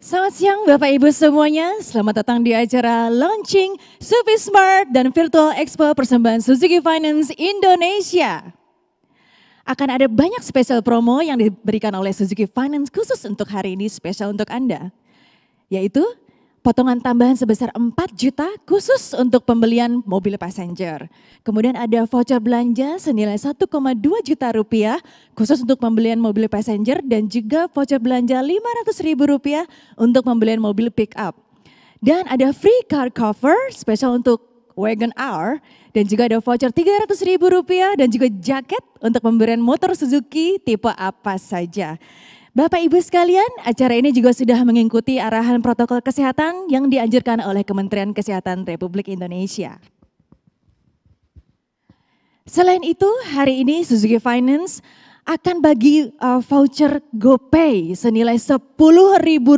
Selamat siang Bapak Ibu semuanya, selamat datang di acara launching Sufi Smart dan Virtual Expo persembahan Suzuki Finance Indonesia. Akan ada banyak spesial promo yang diberikan oleh Suzuki Finance khusus untuk hari ini, spesial untuk Anda. Yaitu potongan tambahan sebesar 4 juta khusus untuk pembelian mobil passenger. Kemudian ada voucher belanja senilai 1,2 juta rupiah khusus untuk pembelian mobil passenger dan juga voucher belanja 500 ribu rupiah untuk pembelian mobil pick up. Dan ada free car cover spesial untuk Wagon R dan juga ada voucher 300 ribu rupiah dan juga jaket untuk pemberian motor Suzuki tipe apa saja. Bapak Ibu sekalian, acara ini juga sudah mengikuti arahan protokol kesehatan yang dianjurkan oleh Kementerian Kesehatan Republik Indonesia. Selain itu, hari ini Suzuki Finance akan bagi voucher GoPay senilai Rp10.000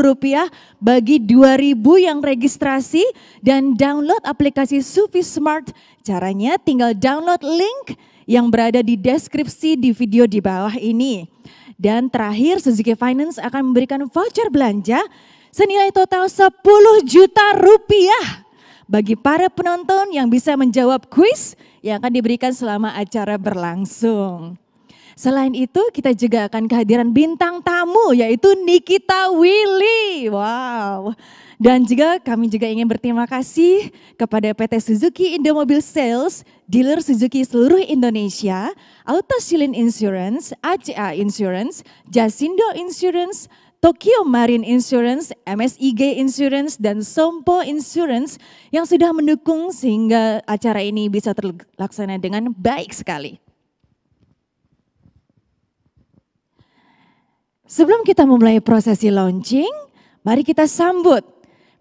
bagi 2.000 yang registrasi dan download aplikasi Sufi Smart. Caranya tinggal download link yang berada di deskripsi di video di bawah ini. Dan terakhir Suzuki Finance akan memberikan voucher belanja senilai total 10 juta rupiah bagi para penonton yang bisa menjawab kuis yang akan diberikan selama acara berlangsung. Selain itu kita juga akan kehadiran bintang tamu yaitu Nikita Willy. Wow. Dan juga kami juga ingin berterima kasih kepada PT Suzuki Indomobil Sales, dealer Suzuki seluruh Indonesia, Autoshilin Insurance, ACA Insurance, Jasindo Insurance, Tokyo Marine Insurance, MSIG Insurance, dan Sompo Insurance yang sudah mendukung sehingga acara ini bisa terlaksana dengan baik sekali. Sebelum kita memulai prosesi launching, mari kita sambut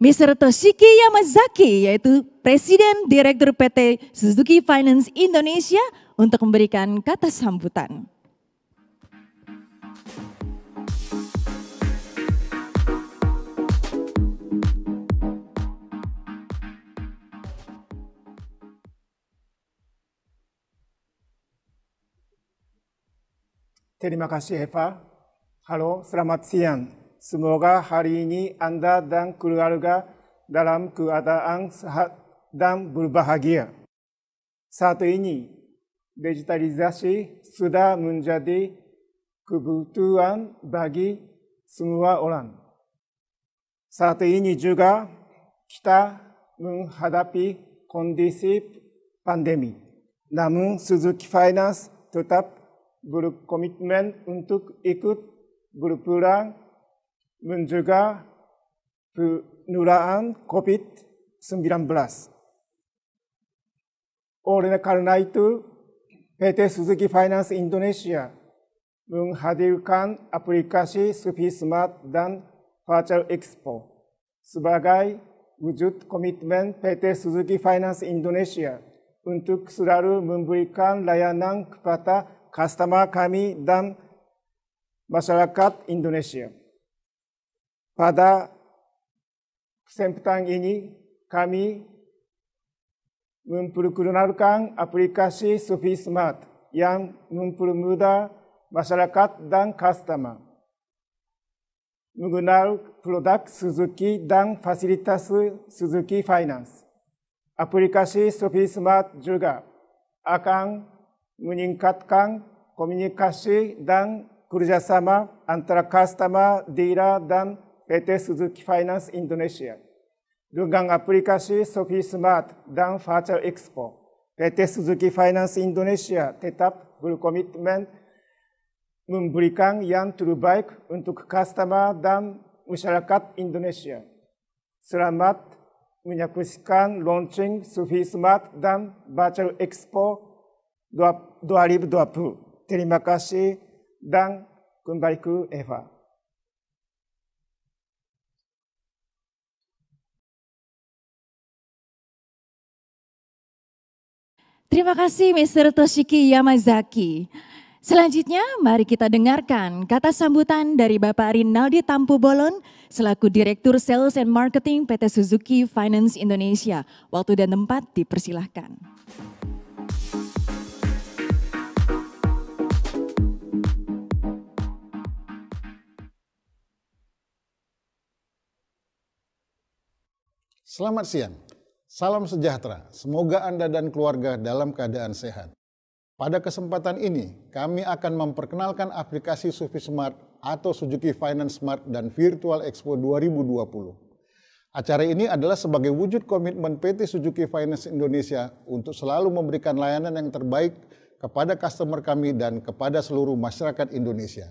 Mr. Toshiki Yamazaki, yaitu Presiden Direktur PT Suzuki Finance Indonesia untuk memberikan kata sambutan. Terima kasih Eva. Halo, selamat siang. Semoga hari ini Anda dan keluarga dalam keadaan sehat dan berbahagia. Saat ini, digitalisasi sudah menjadi kebutuhan bagi semua orang. Saat ini juga kita menghadapi kondisi pandemi. Namun Suzuki Finance tetap berkomitmen untuk ikut berperan mencegah penularan COVID-19. Oleh karena itu, PT Suzuki Finance Indonesia menghadirkan aplikasi Sufi Smart dan Virtual Expo sebagai wujud komitmen PT Suzuki Finance Indonesia untuk selalu memberikan layanan kepada customer kami dan masyarakat Indonesia. Pada kesempatan ini kami memperkenalkan aplikasi Sufi Smart yang mempermudah masyarakat dan customer mengenal produk Suzuki dan fasilitas Suzuki Finance. Aplikasi Sufi Smart juga akan meningkatkan komunikasi dan kerjasama antara customer, dealer, dan PT Suzuki Finance Indonesia. Dengan aplikasi Sufi Smart dan Virtual Expo, PT Suzuki Finance Indonesia tetap berkomitmen memberikan yang terbaik untuk customer dan masyarakat Indonesia. Selamat menyaksikan launching Sufi Smart dan Virtual Expo 2020. Terima kasih dan kembali ke Eva. Terima kasih Mr. Toshiki Yamazaki. Selanjutnya mari kita dengarkan kata sambutan dari Bapak Rinaldi Tampu Bolon selaku Direktur Sales and Marketing PT Suzuki Finance Indonesia. Waktu dan tempat dipersilahkan. Selamat siang, salam sejahtera. Semoga Anda dan keluarga dalam keadaan sehat. Pada kesempatan ini, kami akan memperkenalkan aplikasi Sufi Smart atau Suzuki Finance Smart dan Virtual Expo 2020. Acara ini adalah sebagai wujud komitmen PT Suzuki Finance Indonesia untuk selalu memberikan layanan yang terbaik kepada customer kami dan kepada seluruh masyarakat Indonesia.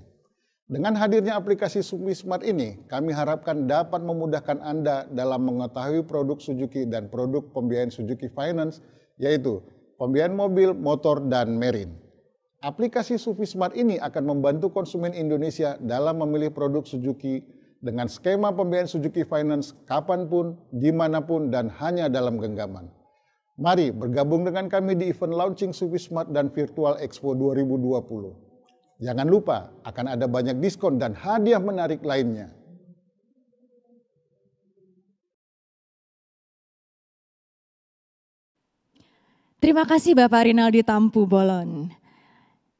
Dengan hadirnya aplikasi Sufi Smart ini, kami harapkan dapat memudahkan Anda dalam mengetahui produk Suzuki dan produk pembiayaan Suzuki Finance, yaitu pembiayaan mobil, motor, dan marine. Aplikasi Sufi Smart ini akan membantu konsumen Indonesia dalam memilih produk Suzuki dengan skema pembiayaan Suzuki Finance kapanpun, dimanapun, dan hanya dalam genggaman. Mari bergabung dengan kami di event launching Sufi Smart dan Virtual Expo 2020. Jangan lupa, akan ada banyak diskon dan hadiah menarik lainnya. Terima kasih Bapak Rinaldi Tampu Bolon.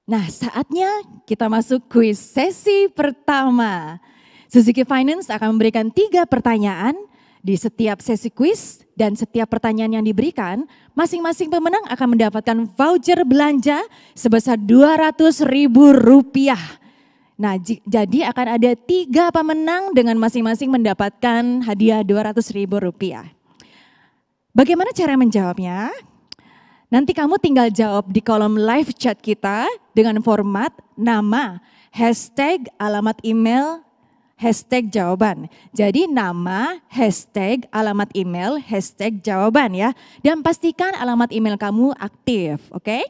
Nah, saatnya kita masuk kuis sesi pertama. Suzuki Finance akan memberikan 3 pertanyaan di setiap sesi kuis, dan setiap pertanyaan yang diberikan, masing-masing pemenang akan mendapatkan voucher belanja sebesar Rp200.000. Nah, jadi akan ada 3 pemenang dengan masing-masing mendapatkan hadiah Rp200.000. Bagaimana cara menjawabnya? Nanti kamu tinggal jawab di kolom live chat kita dengan format nama, hashtag, alamat email, hashtag jawaban. Jadi nama, hashtag, alamat email, hashtag jawaban ya. Dan pastikan alamat email kamu aktif, oke?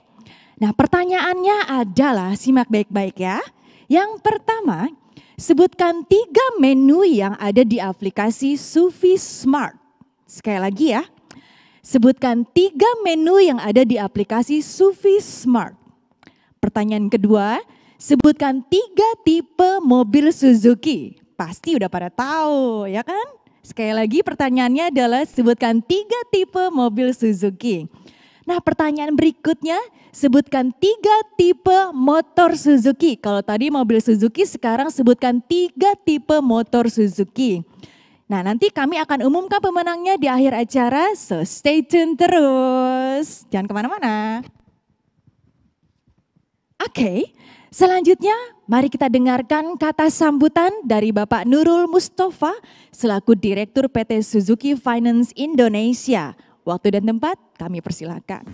Nah, pertanyaannya adalah, simak baik-baik ya. Yang pertama, sebutkan 3 menu yang ada di aplikasi Sufi Smart. Sekali lagi ya, sebutkan 3 menu yang ada di aplikasi Sufi Smart. Pertanyaan kedua, sebutkan 3 tipe mobil Suzuki. Pasti udah pada tahu ya kan? Sekali lagi pertanyaannya adalah sebutkan 3 tipe mobil Suzuki. Nah, pertanyaan berikutnya, sebutkan 3 tipe motor Suzuki. Kalau tadi mobil Suzuki, sekarang sebutkan 3 tipe motor Suzuki. Nah, nanti kami akan umumkan pemenangnya di akhir acara, so stay tune terus. Jangan kemana-mana. Oke. Selanjutnya, mari kita dengarkan kata sambutan dari Bapak Nurul Mustafa selaku Direktur PT Suzuki Finance Indonesia. Waktu dan tempat kami persilakan.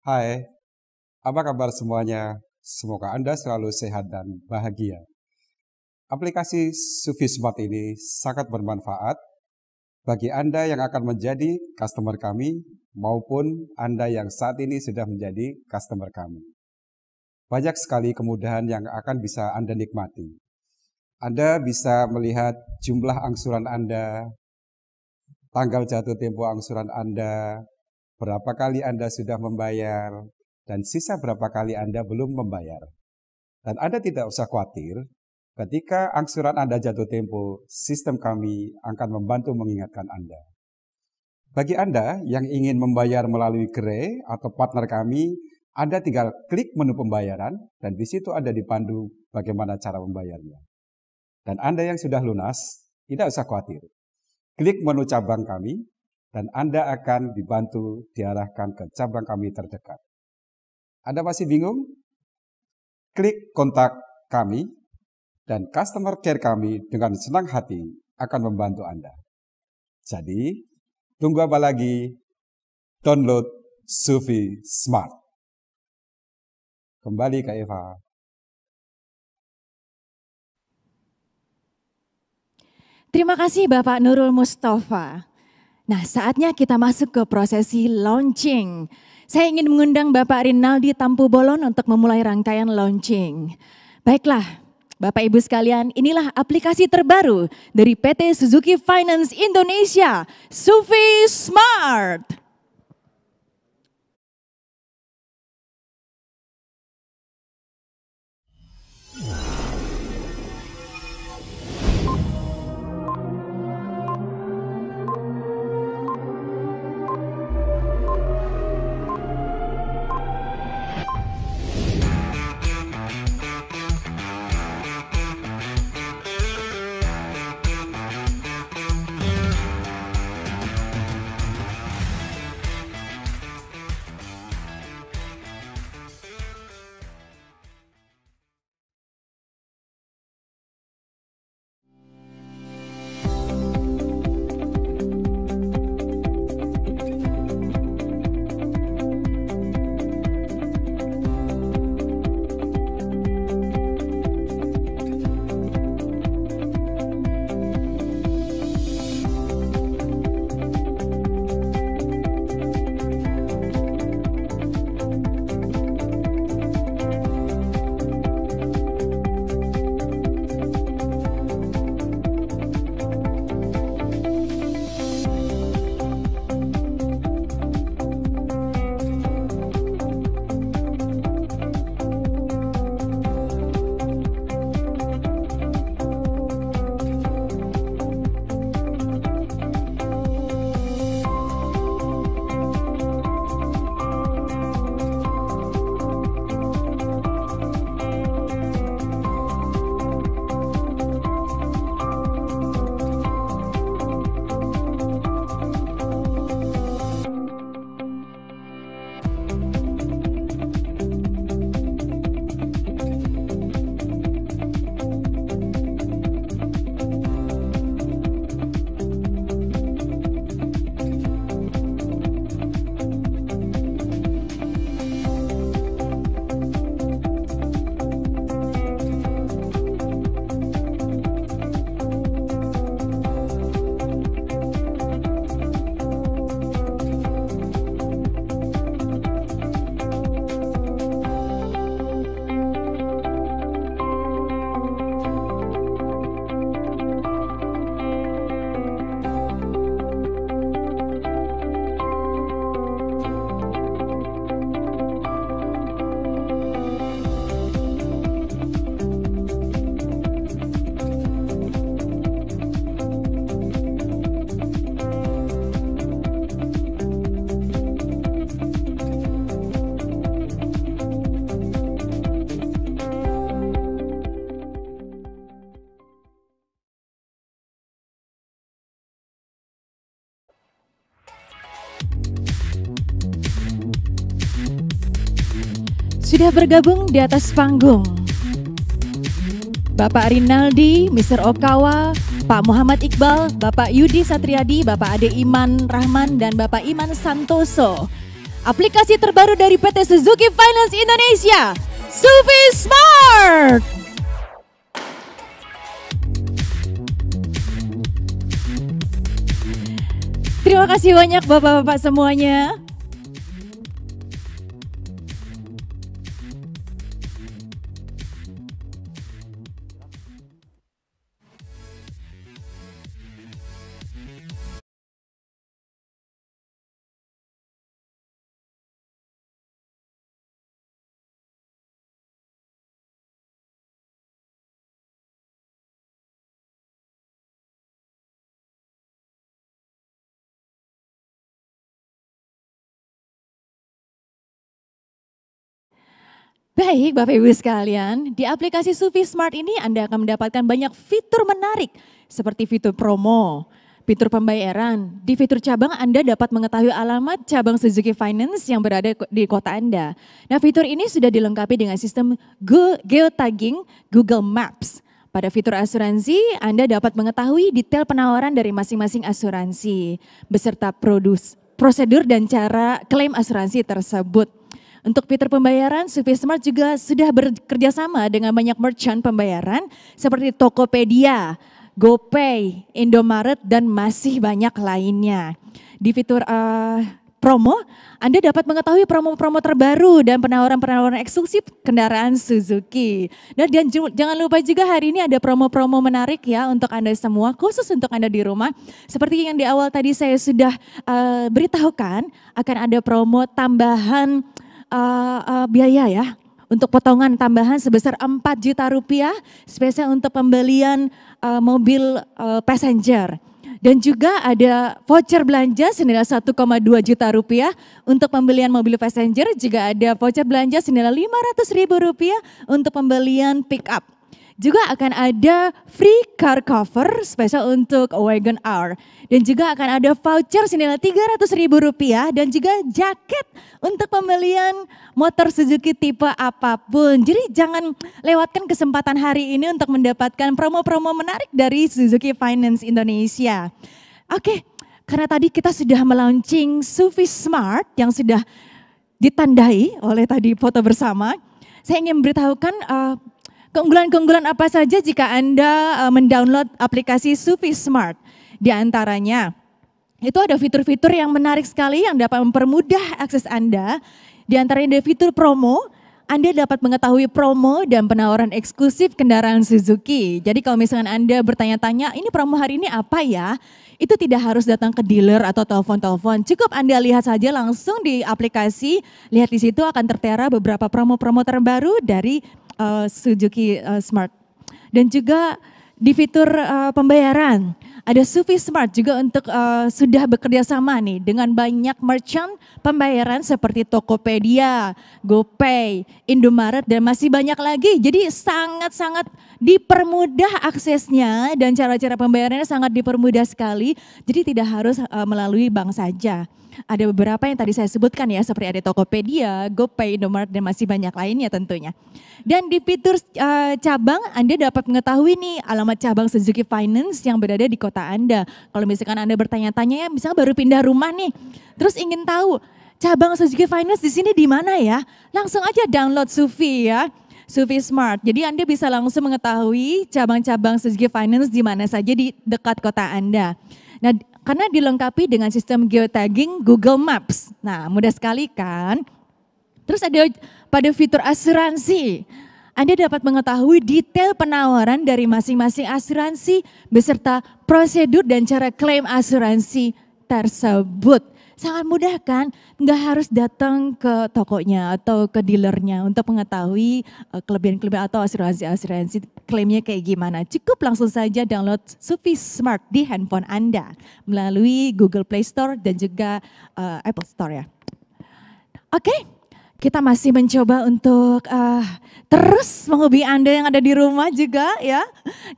Hai, apa kabar semuanya? Semoga Anda selalu sehat dan bahagia. Aplikasi Sufi Smart ini sangat bermanfaat bagi Anda yang akan menjadi customer kami maupun Anda yang saat ini sudah menjadi customer kami. Banyak sekali kemudahan yang akan bisa Anda nikmati. Anda bisa melihat jumlah angsuran Anda, tanggal jatuh tempo angsuran Anda, berapa kali Anda sudah membayar, dan sisa berapa kali Anda belum membayar. Dan Anda tidak usah khawatir. Ketika angsuran Anda jatuh tempo, sistem kami akan membantu mengingatkan Anda. Bagi Anda yang ingin membayar melalui Gre atau partner kami, Anda tinggal klik menu pembayaran dan di situ Anda dipandu bagaimana cara membayarnya. Dan Anda yang sudah lunas, tidak usah khawatir. Klik menu cabang kami dan Anda akan dibantu diarahkan ke cabang kami terdekat. Anda masih bingung? Klik kontak kami. Dan customer care kami dengan senang hati akan membantu Anda. Jadi, tunggu apa lagi? Download Sufi Smart. Kembali ke Eva. Terima kasih Bapak Nurul Mustafa. Nah, saatnya kita masuk ke prosesi launching. Saya ingin mengundang Bapak Rinaldi Tampu Bolon untuk memulai rangkaian launching. Baiklah, Bapak Ibu sekalian, inilah aplikasi terbaru dari PT Suzuki Finance Indonesia, Sufi Smart. sudah bergabung di atas panggung. Bapak Rinaldi, Mr. Okawa, Pak Muhammad Iqbal, Bapak Yudi Satriadi, Bapak Ade Iman Rahman, dan Bapak Iman Santoso. Aplikasi terbaru dari PT Suzuki Finance Indonesia, SufiSmart. Terima kasih banyak Bapak-Bapak semuanya. Baik Bapak Ibu sekalian, di aplikasi SufiSmart ini Anda akan mendapatkan banyak fitur menarik seperti fitur promo, fitur pembayaran. Di fitur cabang Anda dapat mengetahui alamat cabang Suzuki Finance yang berada di kota Anda. Nah, fitur ini sudah dilengkapi dengan sistem geotagging Google Maps. Pada fitur asuransi, Anda dapat mengetahui detail penawaran dari masing-masing asuransi beserta prosedur dan cara klaim asuransi tersebut. Untuk fitur pembayaran, SufiSmart juga sudah bekerja sama dengan banyak merchant pembayaran seperti Tokopedia, GoPay, Indomaret, dan masih banyak lainnya. Di fitur promo, Anda dapat mengetahui promo-promo terbaru dan penawaran-penawaran eksklusif kendaraan Suzuki. Dan jangan lupa juga hari ini ada promo-promo menarik ya untuk Anda semua, khusus untuk Anda di rumah. Seperti yang di awal tadi saya sudah beritahukan, akan ada promo tambahan biaya ya, untuk potongan tambahan sebesar 4 juta rupiah spesial untuk pembelian mobil passenger. Dan juga ada voucher belanja senilai 1,2 juta rupiah untuk pembelian mobil passenger, juga ada voucher belanja senilai 500.000 rupiah untuk pembelian pick up. Juga akan ada free car cover spesial untuk Wagon R. Dan juga akan ada voucher senilai 300.000 rupiah dan juga jaket untuk pembelian motor Suzuki tipe apapun. Jadi jangan lewatkan kesempatan hari ini untuk mendapatkan promo-promo menarik dari Suzuki Finance Indonesia. Oke, karena tadi kita sudah melaunching SufiSmart yang sudah ditandai oleh tadi foto bersama. Saya ingin memberitahukan keunggulan-keunggulan apa saja jika Anda mendownload aplikasi SufiSmart. Di antaranya, itu ada fitur-fitur yang menarik sekali yang dapat mempermudah akses Anda. Di antaranya ada fitur promo, Anda dapat mengetahui promo dan penawaran eksklusif kendaraan Suzuki. Jadi kalau misalkan Anda bertanya-tanya, ini promo hari ini apa ya? Itu tidak harus datang ke dealer atau telepon-telepon. Cukup Anda lihat saja langsung di aplikasi, lihat di situ akan tertera beberapa promo-promo terbaru dari Suzuki Smart. Dan juga di fitur pembayaran, ada SufiSmart juga untuk sudah bekerja sama nih dengan banyak merchant pembayaran seperti Tokopedia, GoPay, Indomaret, dan masih banyak lagi. Jadi sangat-sangat dipermudah aksesnya dan cara-cara pembayarannya sangat dipermudah sekali. Jadi tidak harus melalui bank saja. Ada beberapa yang tadi saya sebutkan ya, seperti ada Tokopedia, GoPay, Indomaret, dan masih banyak lainnya tentunya. Dan di fitur cabang, Anda dapat mengetahui nih alamat cabang Suzuki Finance yang berada di kota Anda. Kalau misalkan Anda bertanya-tanya ya, misalnya baru pindah rumah nih, terus ingin tahu cabang Suzuki Finance di sini di mana ya? Langsung aja download Sufi ya, SufiSmart. Jadi Anda bisa langsung mengetahui cabang-cabang Suzuki Finance di mana saja di dekat kota Anda. Nah, karena dilengkapi dengan sistem geotagging Google Maps. Nah, mudah sekali kan? Terus ada pada fitur asuransi. Anda dapat mengetahui detail penawaran dari masing-masing asuransi beserta prosedur dan cara klaim asuransi tersebut. Sangat mudah kan? Nggak harus datang ke tokonya atau ke dealernya untuk mengetahui kelebihan-kelebihan atau asuransi klaimnya kayak gimana. Cukup langsung saja download SufiSmart di handphone Anda melalui Google Play Store dan juga Apple Store ya. Oke, kita masih mencoba untuk terus menghubungi Anda yang ada di rumah juga ya.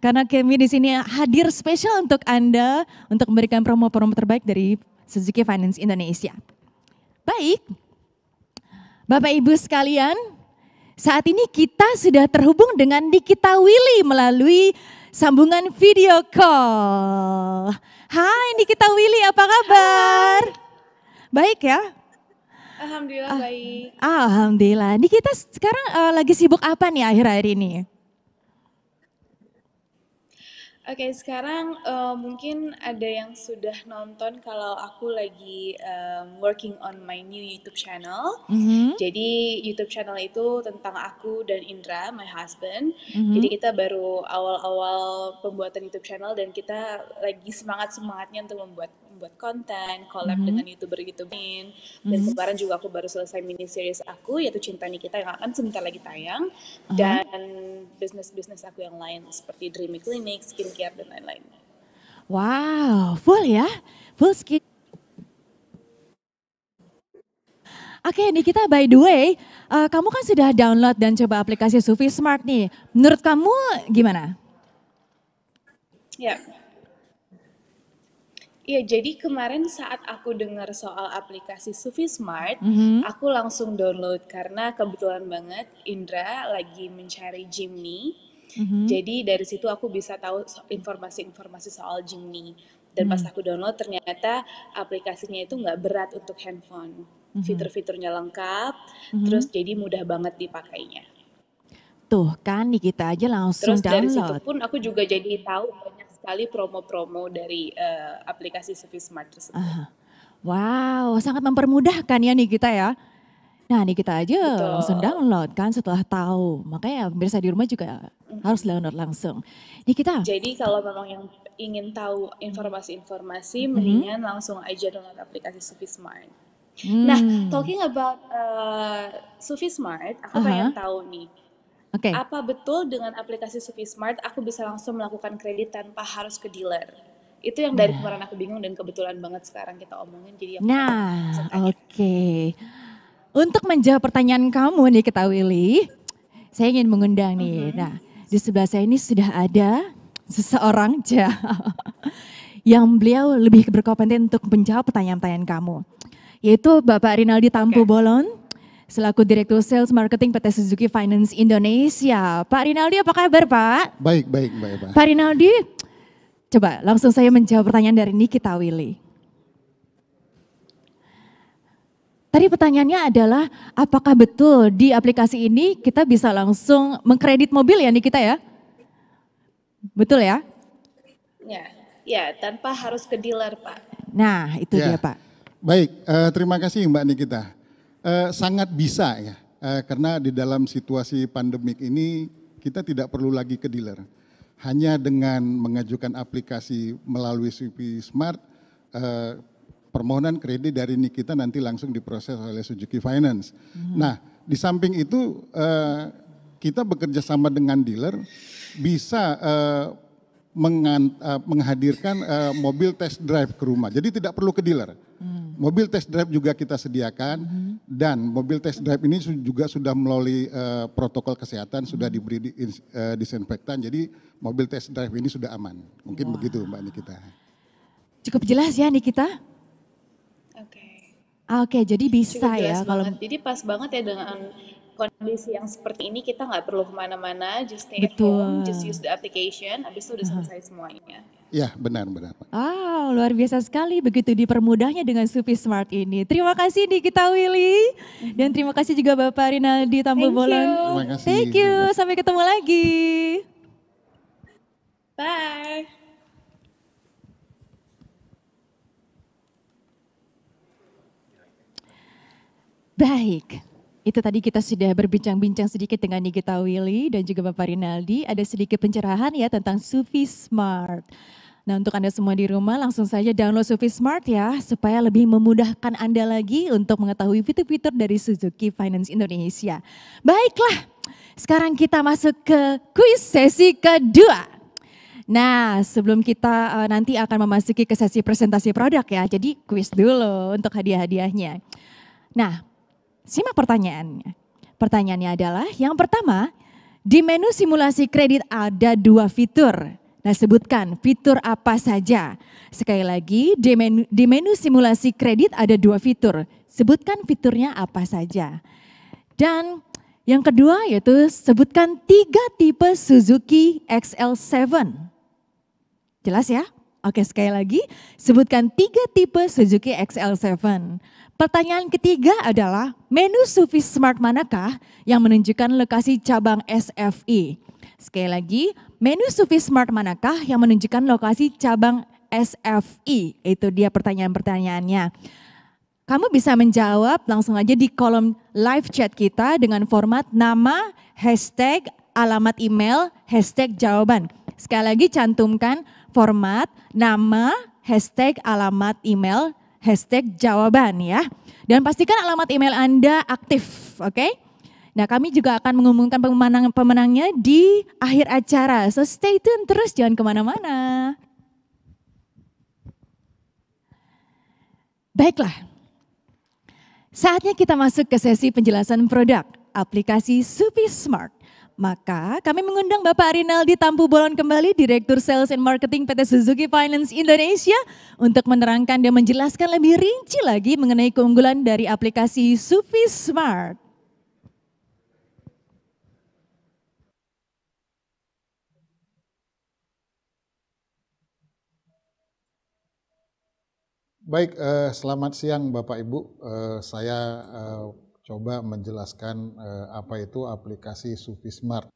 Karena kami di sini hadir spesial untuk Anda untuk memberikan promo-promo terbaik dari Suzuki Finance Indonesia. Baik, Bapak Ibu sekalian, Saat ini kita sudah terhubung dengan Nikita Willy melalui sambungan video call. Hai Nikita Willy, apa kabar? Baik ya? Alhamdulillah baik. Alhamdulillah. Nikita sekarang lagi sibuk apa nih akhir-akhir ini? Oke, sekarang mungkin ada yang sudah nonton kalau aku lagi working on my new YouTube channel. Jadi YouTube channel itu tentang aku dan Indra, my husband. Jadi kita baru awal-awal pembuatan YouTube channel dan kita lagi semangat-semangatnya untuk membuat konten, collab dengan YouTuber-YouTuber lain. Dan kemarin juga aku baru selesai mini series aku yaitu Cinta Nikita yang akan sebentar lagi tayang. Dan bisnis-bisnis aku yang lain seperti Dreamy Clinic, skincare dan lain-lain. Wow, full ya, full skin. Oke Nikita, by the way, kamu kan sudah download dan coba aplikasi Sufi Smart nih. Menurut kamu gimana? Ya. Iya, jadi kemarin saat aku dengar soal aplikasi Sufi Smart, aku langsung download karena kebetulan banget Indra lagi mencari Jimny. Jadi dari situ aku bisa tahu informasi-informasi soal Jimny. Dan pas aku download ternyata aplikasinya itu nggak berat untuk handphone. Fitur-fiturnya lengkap, terus jadi mudah banget dipakainya. Tuh kan Nikita aja langsung Terus download. dari situ pun aku juga jadi tahu banyak sekali promo-promo dari aplikasi Sufi Smart tersebut. Wow, sangat mempermudahkan ya Nikita ya. Nah Nikita aja Betul. langsung download kan setelah tahu. Makanya pemirsa di rumah juga harus download langsung. Nikita. Jadi kalau memang yang ingin tahu informasi-informasi, mendingan langsung aja download aplikasi Sufi Smart. Nah, talking about Sufi Smart, aku pengen tahu nih. Oke. Apa betul dengan aplikasi Sufi Smart aku bisa langsung melakukan kredit tanpa harus ke dealer? Itu yang dari kemarin aku bingung dan kebetulan banget sekarang kita omongin. Jadi aku langsung tanya. Oke. Untuk menjawab pertanyaan kamu nih Nikita Willy, saya ingin mengundang nih. Nah, di sebelah saya ini sudah ada seseorang yang beliau lebih berkompeten untuk menjawab pertanyaan-pertanyaan kamu. Yaitu Bapak Rinaldi Tampu Bolon, selaku Direktur Sales Marketing PT Suzuki Finance Indonesia. Pak Rinaldi apa kabar Pak? Baik. Pak Rinaldi, coba langsung saya menjawab pertanyaan dari Nikita Willy. Tadi pertanyaannya adalah apakah betul di aplikasi ini kita bisa langsung mengkredit mobil ya Nikita ya? Betul ya? Ya, tanpa harus ke dealer Pak. Nah itu dia Pak. Baik, terima kasih Mbak Nikita. Sangat bisa ya, karena di dalam situasi pandemik ini kita tidak perlu lagi ke dealer. Hanya dengan mengajukan aplikasi melalui Sufi Smart, permohonan kredit dari Nikita nanti langsung diproses oleh Suzuki Finance. Nah, di samping itu kita bekerja sama dengan dealer, bisa menghadirkan mobil test drive ke rumah. Jadi tidak perlu ke dealer. Mobil test drive juga kita sediakan dan mobil test drive ini juga sudah melalui protokol kesehatan, sudah diberi disinfektan. Jadi mobil test drive ini sudah aman. Mungkin begitu Mbak Nikita. Cukup jelas ya Nikita? Oke, jadi bisa ya kalau. Jadi pas banget ya dengan kondisi yang seperti ini kita nggak perlu kemana-mana, just stay at Betul. home, just use the application, habis itu udah selesai semuanya. Ya benar. Luar biasa sekali begitu dipermudahnya dengan Sufi Smart ini. Terima kasih Nikita Willy dan terima kasih juga Bapak Rinaldi Tampu Bolon. Terima kasih. Thank you, sampai ketemu lagi. Bye. Baik. Itu tadi kita sudah berbincang-bincang sedikit dengan Nikita Willy dan juga Bapak Rinaldi. Ada sedikit pencerahan ya tentang Sufi Smart. Nah untuk Anda semua di rumah langsung saja download Sufi Smart ya. Supaya lebih memudahkan Anda lagi untuk mengetahui fitur-fitur dari Suzuki Finance Indonesia. Baiklah, sekarang kita masuk ke kuis sesi kedua. Nah sebelum kita nanti akan memasuki ke sesi presentasi produk ya. Jadi kuis dulu untuk hadiah-hadiahnya. Nah, simak pertanyaannya. Pertanyaannya adalah yang pertama, di menu simulasi kredit ada 2 fitur. Nah sebutkan fitur apa saja. Sekali lagi di menu simulasi kredit ada 2 fitur. Sebutkan fiturnya apa saja. Dan Yang kedua yaitu sebutkan 3 tipe Suzuki XL7. Jelas ya? Oke, sekali lagi, sebutkan 3 tipe Suzuki XL7. Pertanyaan ketiga adalah, menu SUV Smart manakah yang menunjukkan lokasi cabang SFI? Sekali lagi, menu SUV Smart manakah yang menunjukkan lokasi cabang SFI? Itu dia pertanyaan-pertanyaannya. Kamu bisa menjawab langsung aja di kolom live chat kita dengan format nama, hashtag, alamat email, hashtag jawaban. Sekali lagi cantumkan format, nama, hashtag, alamat email, hashtag jawaban ya. Dan pastikan alamat email Anda aktif, oke? Nah, kami juga akan mengumumkan pemenangnya di akhir acara. So stay tune terus, jangan kemana-mana. Baiklah. Saatnya kita masuk ke sesi penjelasan produk aplikasi SUPI Smart. Maka kami mengundang Bapak Rinaldi Tampu Bolon kembali, Direktur Sales and Marketing PT Suzuki Finance Indonesia, untuk menerangkan dan menjelaskan lebih rinci lagi mengenai keunggulan dari aplikasi SUPI Smart. Baik, selamat siang Bapak Ibu. Saya coba menjelaskan apa itu aplikasi SUPI Smart.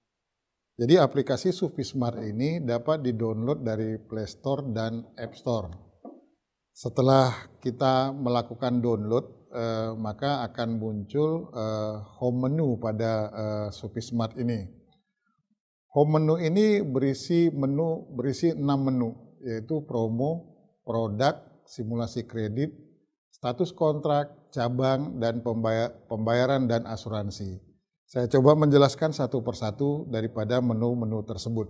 Jadi aplikasi SUPI Smart ini dapat di-download dari Play Store dan App Store. Setelah kita melakukan download, maka akan muncul home menu pada SUPI Smart ini. Home menu ini berisi 6 menu, yaitu promo, produk, simulasi kredit, status kontrak, cabang, dan pembayaran dan asuransi. Saya coba menjelaskan satu persatu daripada menu-menu tersebut.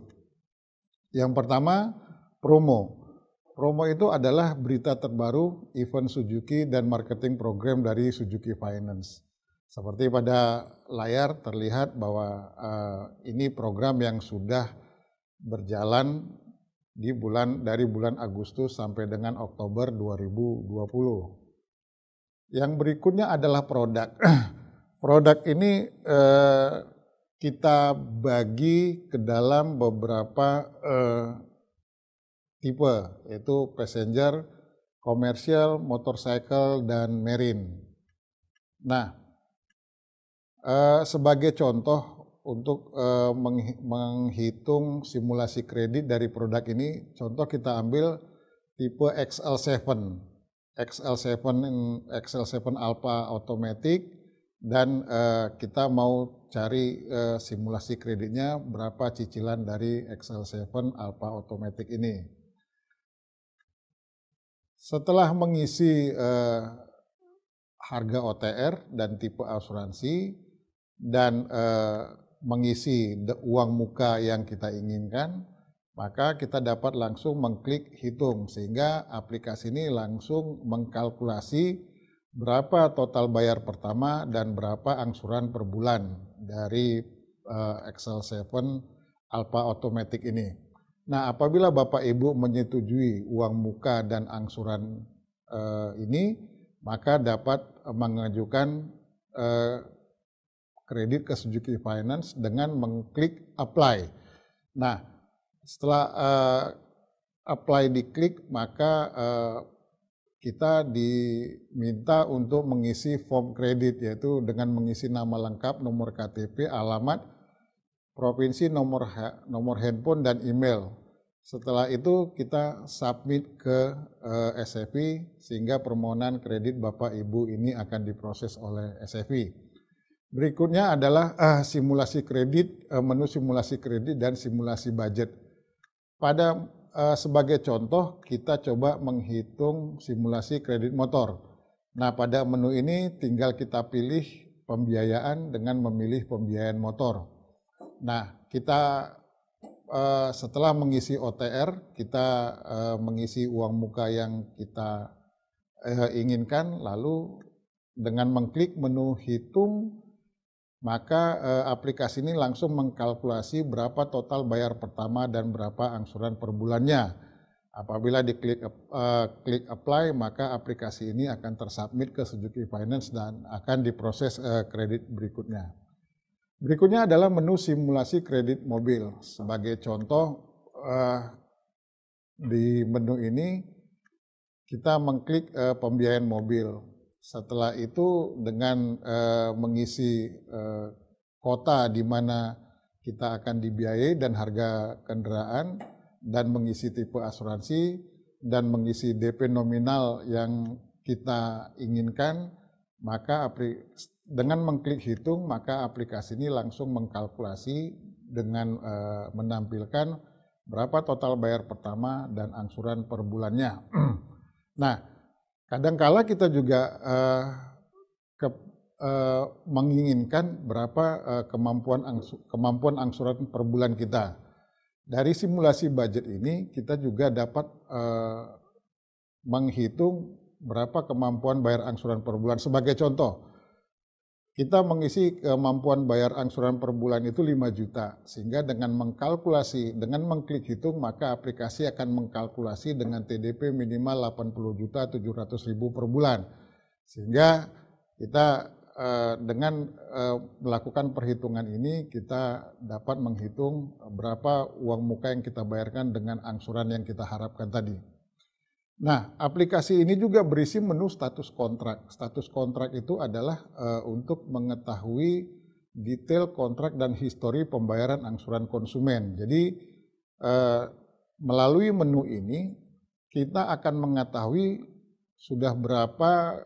Yang pertama, promo. Promo itu adalah berita terbaru, event Suzuki, dan marketing program dari Suzuki Finance. Seperti pada layar terlihat bahwa ini program yang sudah berjalan dari bulan Agustus sampai dengan Oktober 2020. Yang berikutnya adalah produk. Produk ini kita bagi ke dalam beberapa tipe, yaitu passenger, commercial, motorcycle, dan marine. Nah, sebagai contoh untuk menghitung simulasi kredit dari produk ini, contoh kita ambil tipe XL7 Alpha Automatic, dan kita mau cari simulasi kreditnya berapa cicilan dari XL7 Alpha Automatic ini. Setelah mengisi harga OTR dan tipe asuransi dan mengisi uang muka yang kita inginkan, maka kita dapat langsung mengklik hitung, sehingga aplikasi ini langsung mengkalkulasi berapa total bayar pertama dan berapa angsuran per bulan dari XL7 Alpha Automatic ini. Nah, apabila Bapak Ibu menyetujui uang muka dan angsuran ini, maka dapat mengajukan kredit ke Suzuki Finance dengan mengklik apply. Nah, setelah apply diklik, maka kita diminta untuk mengisi form kredit, yaitu dengan mengisi nama lengkap, nomor KTP, alamat, provinsi, nomor handphone, dan email. Setelah itu kita submit ke SFI, sehingga permohonan kredit Bapak Ibu ini akan diproses oleh SFI. Berikutnya adalah simulasi kredit, menu simulasi kredit dan simulasi budget. Pada sebagai contoh, kita coba menghitung simulasi kredit motor. Nah, pada menu ini tinggal kita pilih pembiayaan dengan memilih pembiayaan motor. Nah, kita setelah mengisi OTR, kita mengisi uang muka yang kita inginkan, lalu dengan mengklik menu hitung, maka aplikasi ini langsung mengkalkulasi berapa total bayar pertama dan berapa angsuran per bulannya. Apabila diklik klik apply, maka aplikasi ini akan tersubmit ke Suzuki Finance dan akan diproses kredit berikutnya. Berikutnya adalah menu simulasi kredit mobil. Sebagai contoh, di menu ini kita mengklik pembiayaan mobil. Setelah itu dengan mengisi kota di mana kita akan dibiayai dan harga kendaraan, dan mengisi tipe asuransi, dan mengisi DP nominal yang kita inginkan, maka dengan mengklik hitung, maka aplikasi ini langsung mengkalkulasi dengan menampilkan berapa total bayar pertama dan angsuran per bulannya. Nah, kadangkala kita juga menginginkan berapa kemampuan angsuran per bulan kita. Dari simulasi budget ini kita juga dapat menghitung berapa kemampuan bayar angsuran per bulan. Sebagai contoh, kita mengisi kemampuan bayar angsuran per bulan itu 5 juta, sehingga dengan mengkalkulasi, dengan mengklik hitung, maka aplikasi akan mengkalkulasi dengan TDP minimal 80.700.000 per bulan. Sehingga kita dengan melakukan perhitungan ini, kita dapat menghitung berapa uang muka yang kita bayarkan dengan angsuran yang kita harapkan tadi. Nah, aplikasi ini juga berisi menu status kontrak. Status kontrak itu adalah untuk mengetahui detail kontrak dan histori pembayaran angsuran konsumen. Jadi melalui menu ini kita akan mengetahui sudah berapa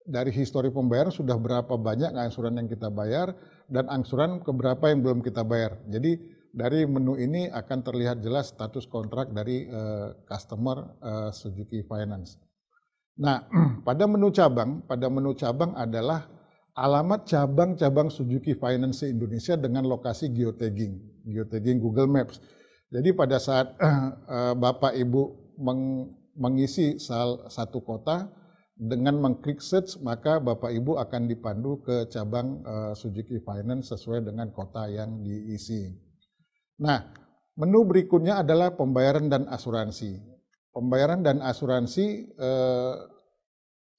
dari histori pembayaran, sudah berapa banyak angsuran yang kita bayar dan angsuran keberapa yang belum kita bayar. Jadi dari menu ini akan terlihat jelas status kontrak dari customer Suzuki Finance. Nah, pada menu cabang adalah alamat cabang-cabang Suzuki Finance Indonesia dengan lokasi geotagging Google Maps. Jadi pada saat Bapak Ibu mengisi satu kota, dengan mengklik search, maka Bapak Ibu akan dipandu ke cabang Suzuki Finance sesuai dengan kota yang diisi. Nah, menu berikutnya adalah pembayaran dan asuransi. Pembayaran dan asuransi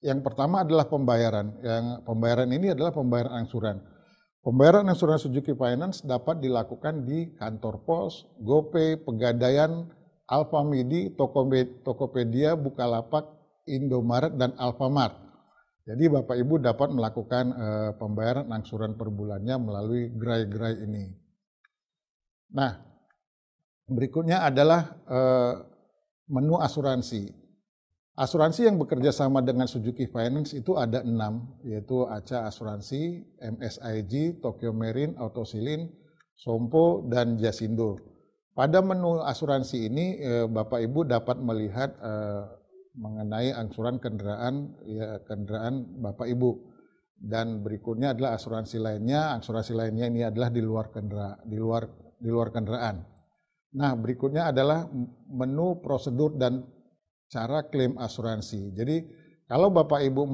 yang pertama adalah pembayaran. Yang pembayaran ini adalah pembayaran angsuran. Pembayaran angsuran Suzuki Finance dapat dilakukan di kantor pos, GoPay, Pegadaian, Alfamidi, Tokopedia, Bukalapak, Indomaret, dan Alfamart. Jadi Bapak Ibu dapat melakukan pembayaran angsuran per bulannya melalui gerai-gerai ini. Nah, berikutnya adalah menu asuransi. Asuransi yang bekerja sama dengan Suzuki Finance itu ada 6, yaitu ACA Asuransi, MSIG, Tokyo Marine, Autosilin, Sompo, dan Jasindo. Pada menu asuransi ini Bapak Ibu dapat melihat mengenai angsuran kendaraan Bapak Ibu, dan berikutnya adalah asuransi lainnya. Asuransi lainnya ini adalah di luar kendaraan. Nah, berikutnya adalah menu prosedur dan cara klaim asuransi. Jadi kalau Bapak Ibu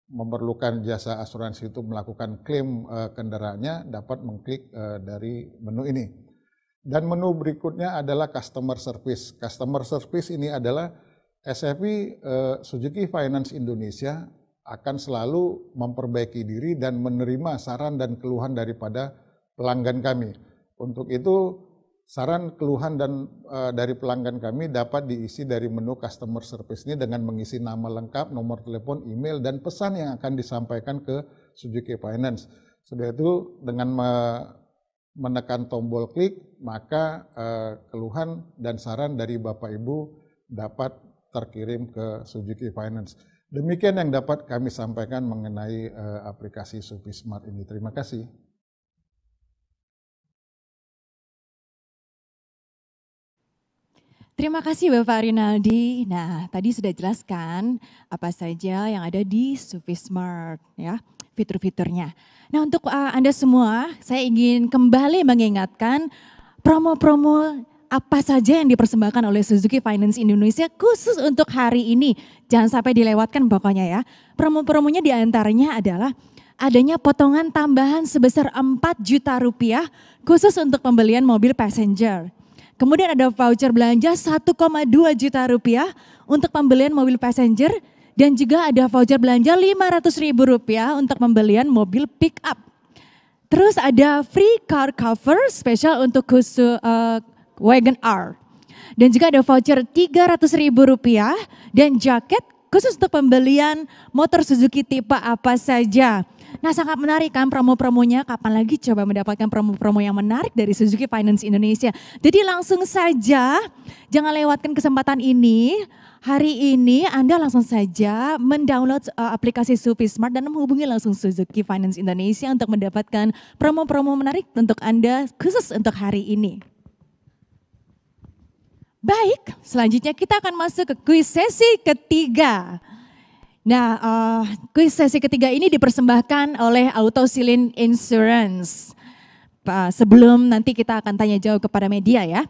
memerlukan jasa asuransi itu melakukan klaim kendaraannya, dapat mengklik dari menu ini. Dan menu berikutnya adalah customer service. Customer service ini adalah SFI Suzuki Finance Indonesia akan selalu memperbaiki diri dan menerima saran dan keluhan daripada pelanggan kami. Untuk itu saran, keluhan dan dari pelanggan kami dapat diisi dari menu customer service ini dengan mengisi nama lengkap, nomor telepon, email, dan pesan yang akan disampaikan ke Suzuki Finance. Sudah itu dengan menekan tombol klik, maka keluhan dan saran dari Bapak Ibu dapat terkirim ke Suzuki Finance. Demikian yang dapat kami sampaikan mengenai aplikasi SufiSmart ini. Terima kasih. Terima kasih Bapak Rinaldi. Nah, tadi sudah jelaskan apa saja yang ada di SufiSmart, ya, fitur-fiturnya. Nah, untuk Anda semua, saya ingin kembali mengingatkan promo-promo apa saja yang dipersembahkan oleh Suzuki Finance Indonesia khusus untuk hari ini. Jangan sampai dilewatkan pokoknya ya. Promo-promonya diantaranya adalah adanya potongan tambahan sebesar 4 juta rupiah khusus untuk pembelian mobil passenger. Kemudian ada voucher belanja 1,2 juta rupiah untuk pembelian mobil passenger Dan juga ada voucher belanja Rp500.000 untuk pembelian mobil pick up. Terus ada free car cover spesial untuk khusus Wagon R. Dan juga ada voucher Rp300.000 dan jaket khusus untuk pembelian motor Suzuki tipe apa saja. Nah, sangat menarik kan promo-promonya. Kapan lagi coba mendapatkan promo-promo yang menarik dari Suzuki Finance Indonesia. Jadi langsung saja, jangan lewatkan kesempatan ini. Hari ini Anda langsung saja mendownload aplikasi Sufi Smart dan menghubungi langsung Suzuki Finance Indonesia untuk mendapatkan promo-promo menarik untuk Anda khusus untuk hari ini. Baik, selanjutnya kita akan masuk ke kuis sesi ketiga. Nah, kuis sesi ketiga ini dipersembahkan oleh Autosilin Insurance. Sebelum nanti kita akan tanya jawab kepada media ya.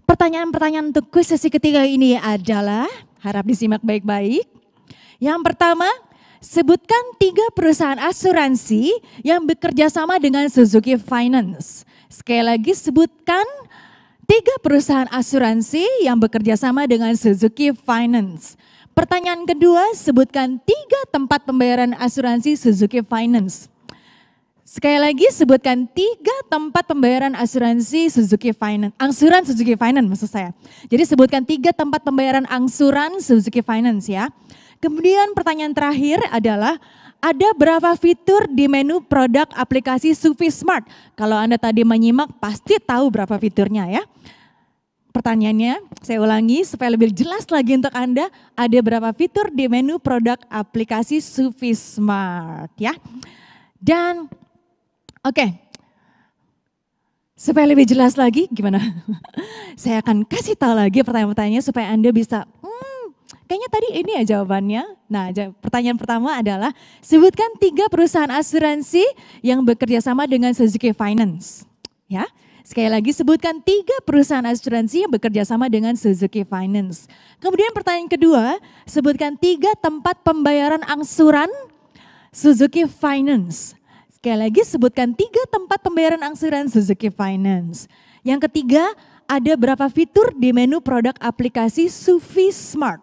Pertanyaan-pertanyaan untuk kuis sesi ketiga ini adalah, harap disimak baik-baik. Yang pertama, sebutkan 3 perusahaan asuransi yang bekerja sama dengan Suzuki Finance. Sekali lagi, sebutkan 3 perusahaan asuransi yang bekerja sama dengan Suzuki Finance. Pertanyaan kedua, sebutkan 3 tempat pembayaran asuransi Suzuki Finance. Sekali lagi, sebutkan 3 tempat pembayaran asuransi Suzuki Finance. Angsuran Suzuki Finance maksud saya. Jadi sebutkan 3 tempat pembayaran angsuran Suzuki Finance ya. Kemudian pertanyaan terakhir adalah, ada berapa fitur di menu produk aplikasi Sufi Smart? Kalau Anda tadi menyimak pasti tahu berapa fiturnya ya. Pertanyaannya, saya ulangi supaya lebih jelas lagi untuk Anda, ada berapa fitur di menu produk aplikasi Sufi Smart ya. Dan oke, supaya lebih jelas lagi gimana? Saya akan kasih tahu lagi pertanyaan-pertanyaannya supaya Anda bisa, kayaknya tadi ini ya jawabannya. Nah, pertanyaan pertama adalah, sebutkan 3 perusahaan asuransi yang bekerja sama dengan Suzuki Finance. Ya. Sekali lagi, sebutkan 3 perusahaan asuransi yang bekerja sama dengan Suzuki Finance. Kemudian pertanyaan kedua, sebutkan 3 tempat pembayaran angsuran Suzuki Finance. Sekali lagi, sebutkan 3 tempat pembayaran angsuran Suzuki Finance. Yang ketiga, ada berapa fitur di menu produk aplikasi Sufi Smart.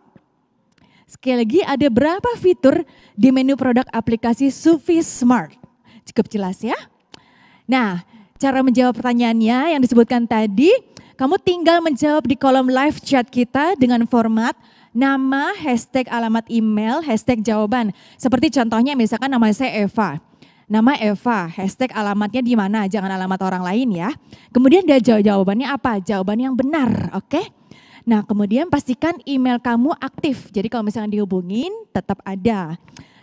Sekali lagi, ada berapa fitur di menu produk aplikasi Sufi Smart. Cukup jelas ya? Nah, cara menjawab pertanyaannya yang disebutkan tadi, kamu tinggal menjawab di kolom live chat kita dengan format nama, hashtag alamat email, hashtag jawaban. Seperti contohnya misalkan nama saya Eva. Nama Eva, hashtag alamatnya di mana, jangan alamat orang lain ya. Kemudian dia jawabannya apa? Jawaban yang benar, oke? Nah, kemudian pastikan email kamu aktif. Jadi kalau misalnya dihubungin tetap ada.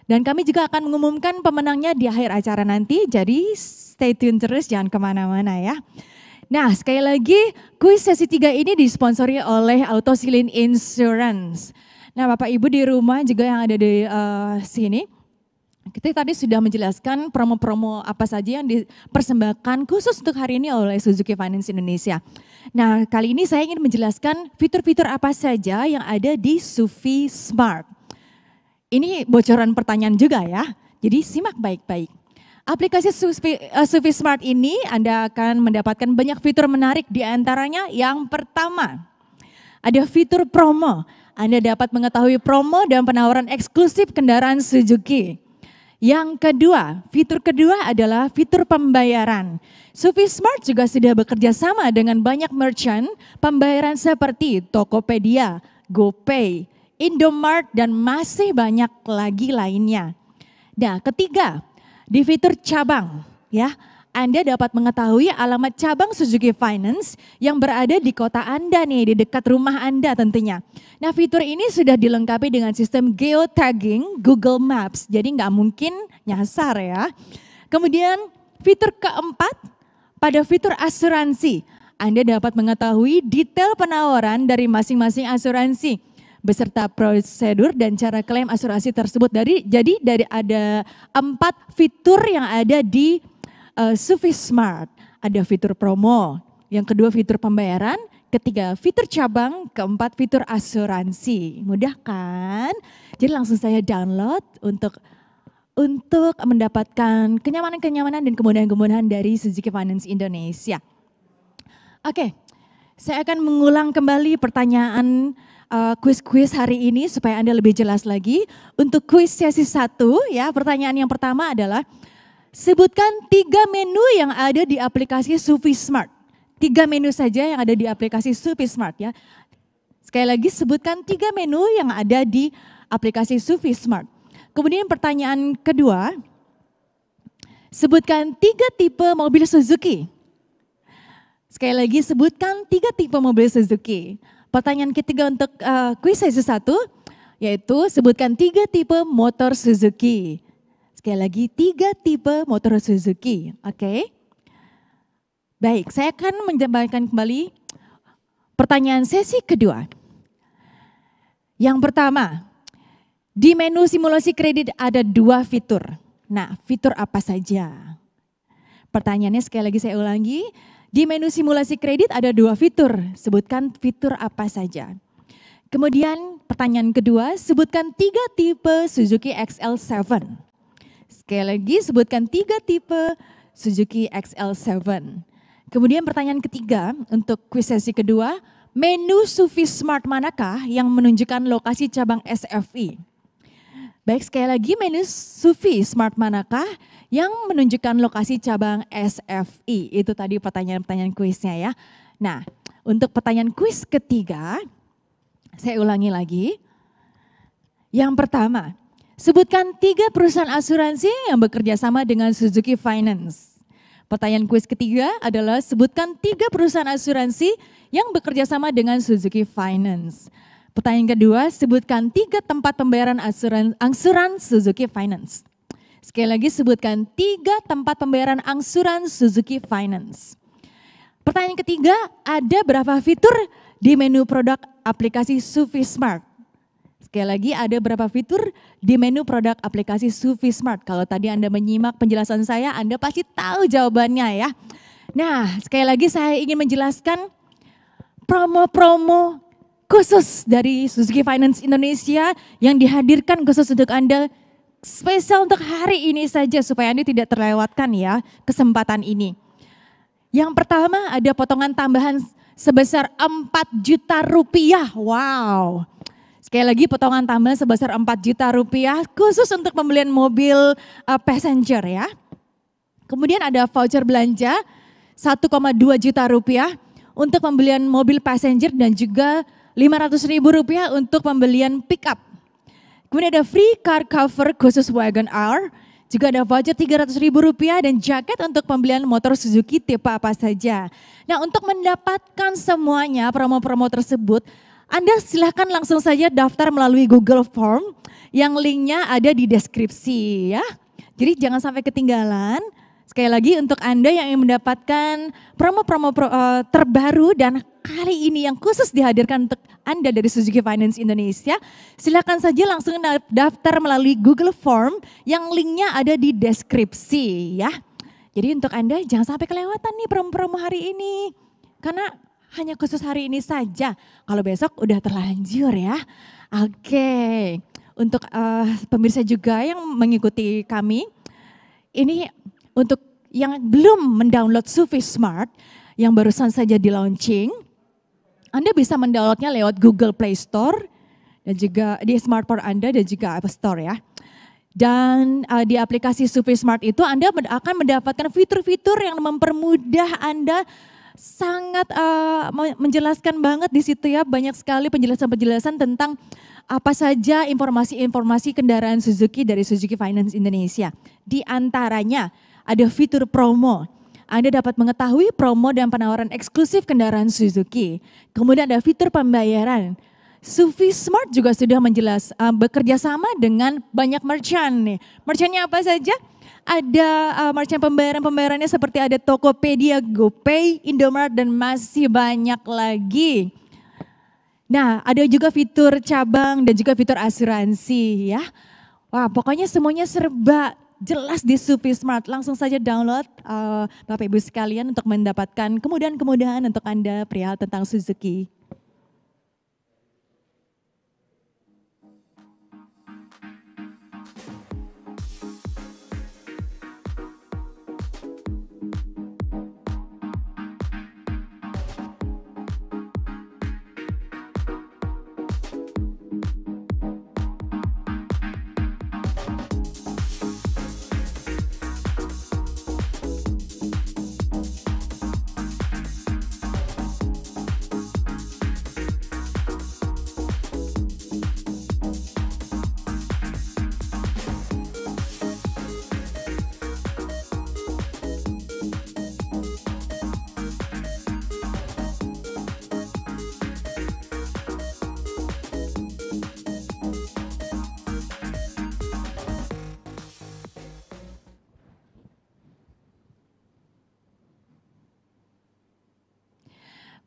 Dan kami juga akan mengumumkan pemenangnya di akhir acara nanti, jadi stay tune terus, jangan kemana-mana ya. Nah, sekali lagi kuis sesi 3 ini disponsori oleh Autosilin Insurance. Nah, Bapak Ibu di rumah juga yang ada di sini, kita tadi sudah menjelaskan promo-promo apa saja yang dipersembahkan khusus untuk hari ini oleh Suzuki Finance Indonesia. Nah, kali ini saya ingin menjelaskan fitur-fitur apa saja yang ada di Sufi Smart. Ini bocoran pertanyaan juga ya, jadi simak baik-baik. Aplikasi Sufi Smart ini Anda akan mendapatkan banyak fitur menarik, di antaranya yang pertama, ada fitur promo. Anda dapat mengetahui promo dan penawaran eksklusif kendaraan Suzuki. Yang kedua, fitur kedua adalah fitur pembayaran. Sufi Smart juga sudah bekerja sama dengan banyak merchant pembayaran seperti Tokopedia, GoPay, Indomart, dan masih banyak lagi lainnya. Nah, ketiga, di fitur cabang ya, Anda dapat mengetahui alamat cabang Suzuki Finance yang berada di kota Anda nih, di dekat rumah Anda tentunya. Nah, fitur ini sudah dilengkapi dengan sistem geotagging Google Maps, jadi nggak mungkin nyasar ya. Kemudian fitur keempat, pada fitur asuransi, Anda dapat mengetahui detail penawaran dari masing-masing asuransi, beserta prosedur dan cara klaim asuransi tersebut. Jadi dari ada 4 fitur yang ada di Sufi Smart. Ada fitur promo, yang kedua fitur pembayaran, ketiga fitur cabang, keempat fitur asuransi. Mudah kan? Jadi langsung saya download untuk mendapatkan kenyamanan-kenyamanan dan kemudahan-kemudahan dari Suzuki Finance Indonesia. Oke, saya akan mengulang kembali pertanyaan kuis-kuis hari ini supaya Anda lebih jelas lagi. Untuk kuis sesi 1 ya, pertanyaan yang pertama adalah sebutkan 3 menu yang ada di aplikasi Sufi Smart. 3 menu saja yang ada di aplikasi Sufi Smart ya. Sekali lagi sebutkan 3 menu yang ada di aplikasi Sufi Smart. Kemudian pertanyaan kedua, sebutkan 3 tipe mobil Suzuki. Sekali lagi sebutkan 3 tipe mobil Suzuki. Pertanyaan ketiga untuk kuis sesi 1, yaitu sebutkan 3 tipe motor Suzuki. Sekali lagi 3 tipe motor Suzuki, oke? Baik, saya akan menjabarkan kembali pertanyaan sesi kedua. Yang pertama, di menu simulasi kredit ada 2 fitur. Nah, fitur apa saja? Pertanyaannya sekali lagi saya ulangi. Di menu simulasi kredit ada 2 fitur, sebutkan fitur apa saja. Kemudian pertanyaan kedua, sebutkan 3 tipe Suzuki XL7. Sekali lagi sebutkan 3 tipe Suzuki XL7. Kemudian pertanyaan ketiga untuk kuis sesi kedua, menu Sufi Smart manakah yang menunjukkan lokasi cabang SFI? Baik, sekali lagi menu Sufi Smart manakah yang menunjukkan lokasi cabang SFI? Itu tadi pertanyaan-pertanyaan kuisnya ya. Nah, untuk pertanyaan kuis ketiga, saya ulangi lagi. Yang pertama, sebutkan 3 perusahaan asuransi yang bekerja sama dengan Suzuki Finance. Pertanyaan kuis ketiga adalah sebutkan 3 perusahaan asuransi yang bekerja sama dengan Suzuki Finance. Pertanyaan kedua, sebutkan 3 tempat pembayaran angsuran Suzuki Finance. Sekali lagi sebutkan 3 tempat pembayaran angsuran Suzuki Finance. Pertanyaan ketiga, ada berapa fitur di menu produk aplikasi Sufi Smart? Sekali lagi, ada berapa fitur di menu produk aplikasi Sufi Smart? Kalau tadi Anda menyimak penjelasan saya, Anda pasti tahu jawabannya ya. Nah, sekali lagi saya ingin menjelaskan promo-promo khusus dari Suzuki Finance Indonesia yang dihadirkan khusus untuk Anda, spesial untuk hari ini saja supaya Anda tidak terlewatkan ya kesempatan ini. Yang pertama ada potongan tambahan sebesar 4 juta rupiah. Wow. Sekali lagi potongan tambahan sebesar 4 juta rupiah khusus untuk pembelian mobil passenger ya. Kemudian ada voucher belanja 1,2 juta rupiah untuk pembelian mobil passenger dan juga 500.000 rupiah untuk pembelian pick up. Kemudian ada free car cover khusus Wagon R. Juga ada voucher 300.000 rupiah dan jaket untuk pembelian motor Suzuki tipe apa saja. Nah, untuk mendapatkan semuanya promo-promo tersebut, Anda silahkan langsung saja daftar melalui Google Form yang linknya ada di deskripsi ya. Jadi jangan sampai ketinggalan. Sekali lagi untuk Anda yang ingin mendapatkan promo-promo terbaru dan kali ini yang khusus dihadirkan untuk Anda dari Suzuki Finance Indonesia, silakan saja langsung daftar melalui Google Form yang linknya ada di deskripsi ya. Jadi untuk Anda jangan sampai kelewatan nih promo-promo hari ini. Karena hanya khusus hari ini saja, kalau besok udah terlanjur ya. Oke, untuk pemirsa juga yang mengikuti kami, ini untuk yang belum mendownload Sufi Smart, yang barusan saja di launching, Anda bisa mendownloadnya lewat Google Play Store, dan juga di smartphone Anda dan juga App Store ya. Dan di aplikasi Sufi Smart itu Anda akan mendapatkan fitur-fitur yang mempermudah Anda, sangat menjelaskan banget di situ ya, banyak sekali penjelasan-penjelasan tentang apa saja informasi-informasi kendaraan Suzuki dari Suzuki Finance Indonesia. Di antaranya ada fitur promo. Anda dapat mengetahui promo dan penawaran eksklusif kendaraan Suzuki. Kemudian ada fitur pembayaran. Sufi Smart juga sudah bekerja sama dengan banyak merchant nih. Merchantnya apa saja? Ada merchant pembayarannya seperti ada Tokopedia, GoPay, Indomaret dan masih banyak lagi. Nah, ada juga fitur cabang dan juga fitur asuransi ya. Wah, pokoknya semuanya serba jelas di Sufi Smart. Langsung saja download Bapak Ibu sekalian untuk mendapatkan kemudahan-kemudahan untuk Anda perihal tentang Suzuki.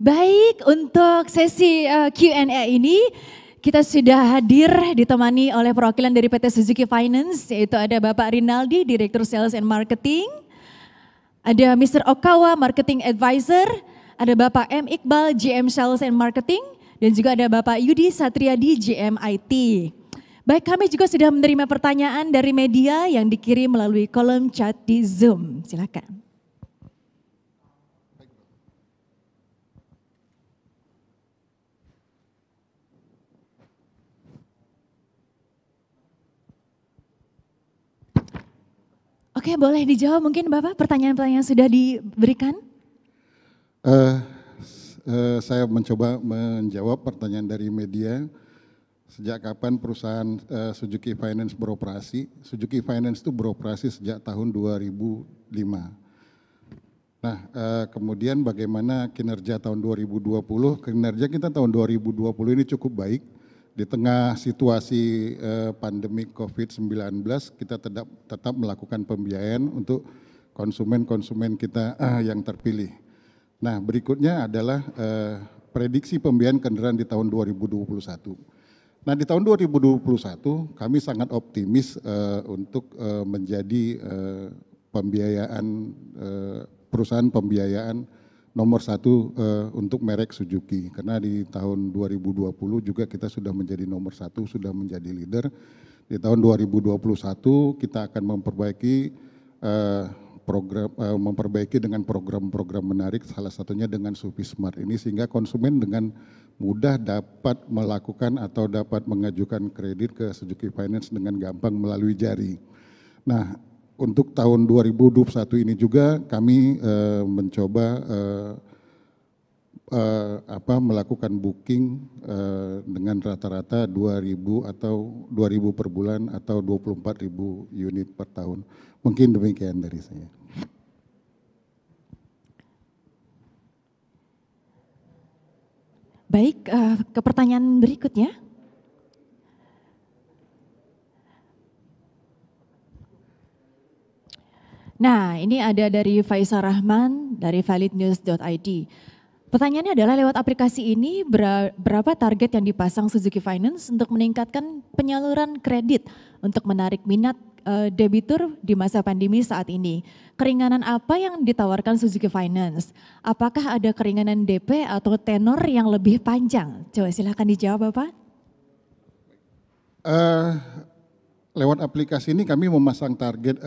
Baik, untuk sesi Q&A ini kita sudah hadir ditemani oleh perwakilan dari PT Suzuki Finance, yaitu ada Bapak Rinaldi, Direktur Sales and Marketing, ada Mr. Okawa, Marketing Advisor, ada Bapak M. Iqbal, GM Sales and Marketing, dan juga ada Bapak Yudi Satriadi, GM IT. Baik, kami juga sudah menerima pertanyaan dari media yang dikirim melalui kolom chat di Zoom. Silakan. Oke, boleh dijawab mungkin Bapak pertanyaan-pertanyaan sudah diberikan? Saya mencoba menjawab pertanyaan dari media. Sejak kapan perusahaan Suzuki Finance beroperasi? Suzuki Finance itu beroperasi sejak tahun 2005. Nah, kemudian bagaimana kinerja tahun 2020? Kinerja kita tahun 2020 ini cukup baik. Di tengah situasi pandemi COVID-19, kita tetap melakukan pembiayaan untuk konsumen-konsumen kita yang terpilih. Nah, berikutnya adalah prediksi pembiayaan kendaraan di tahun 2021. Nah, di tahun 2021 kami sangat optimis untuk menjadi pembiayaan perusahaan pembiayaan nomor satu untuk merek Suzuki, karena di tahun 2020 juga kita sudah menjadi nomor satu, sudah menjadi leader. Di tahun 2021 kita akan memperbaiki memperbaiki dengan program-program menarik, salah satunya dengan Sufi Smart ini, sehingga konsumen dengan mudah dapat melakukan atau dapat mengajukan kredit ke Suzuki Finance dengan gampang melalui jari. Nah, untuk tahun 2021 ini juga kami mencoba melakukan booking dengan rata-rata 2.000 atau 2.000 per bulan atau 24.000 unit per tahun. Mungkin demikian dari saya. Baik, ke pertanyaan berikutnya. Nah, ini ada dari Faisal Rahman dari validnews.id. Pertanyaannya adalah lewat aplikasi ini berapa target yang dipasang Suzuki Finance untuk meningkatkan penyaluran kredit untuk menarik minat debitur di masa pandemi saat ini? Keringanan apa yang ditawarkan Suzuki Finance? Apakah ada keringanan DP atau tenor yang lebih panjang? Coba silahkan dijawab Bapak. Lewat aplikasi ini kami memasang target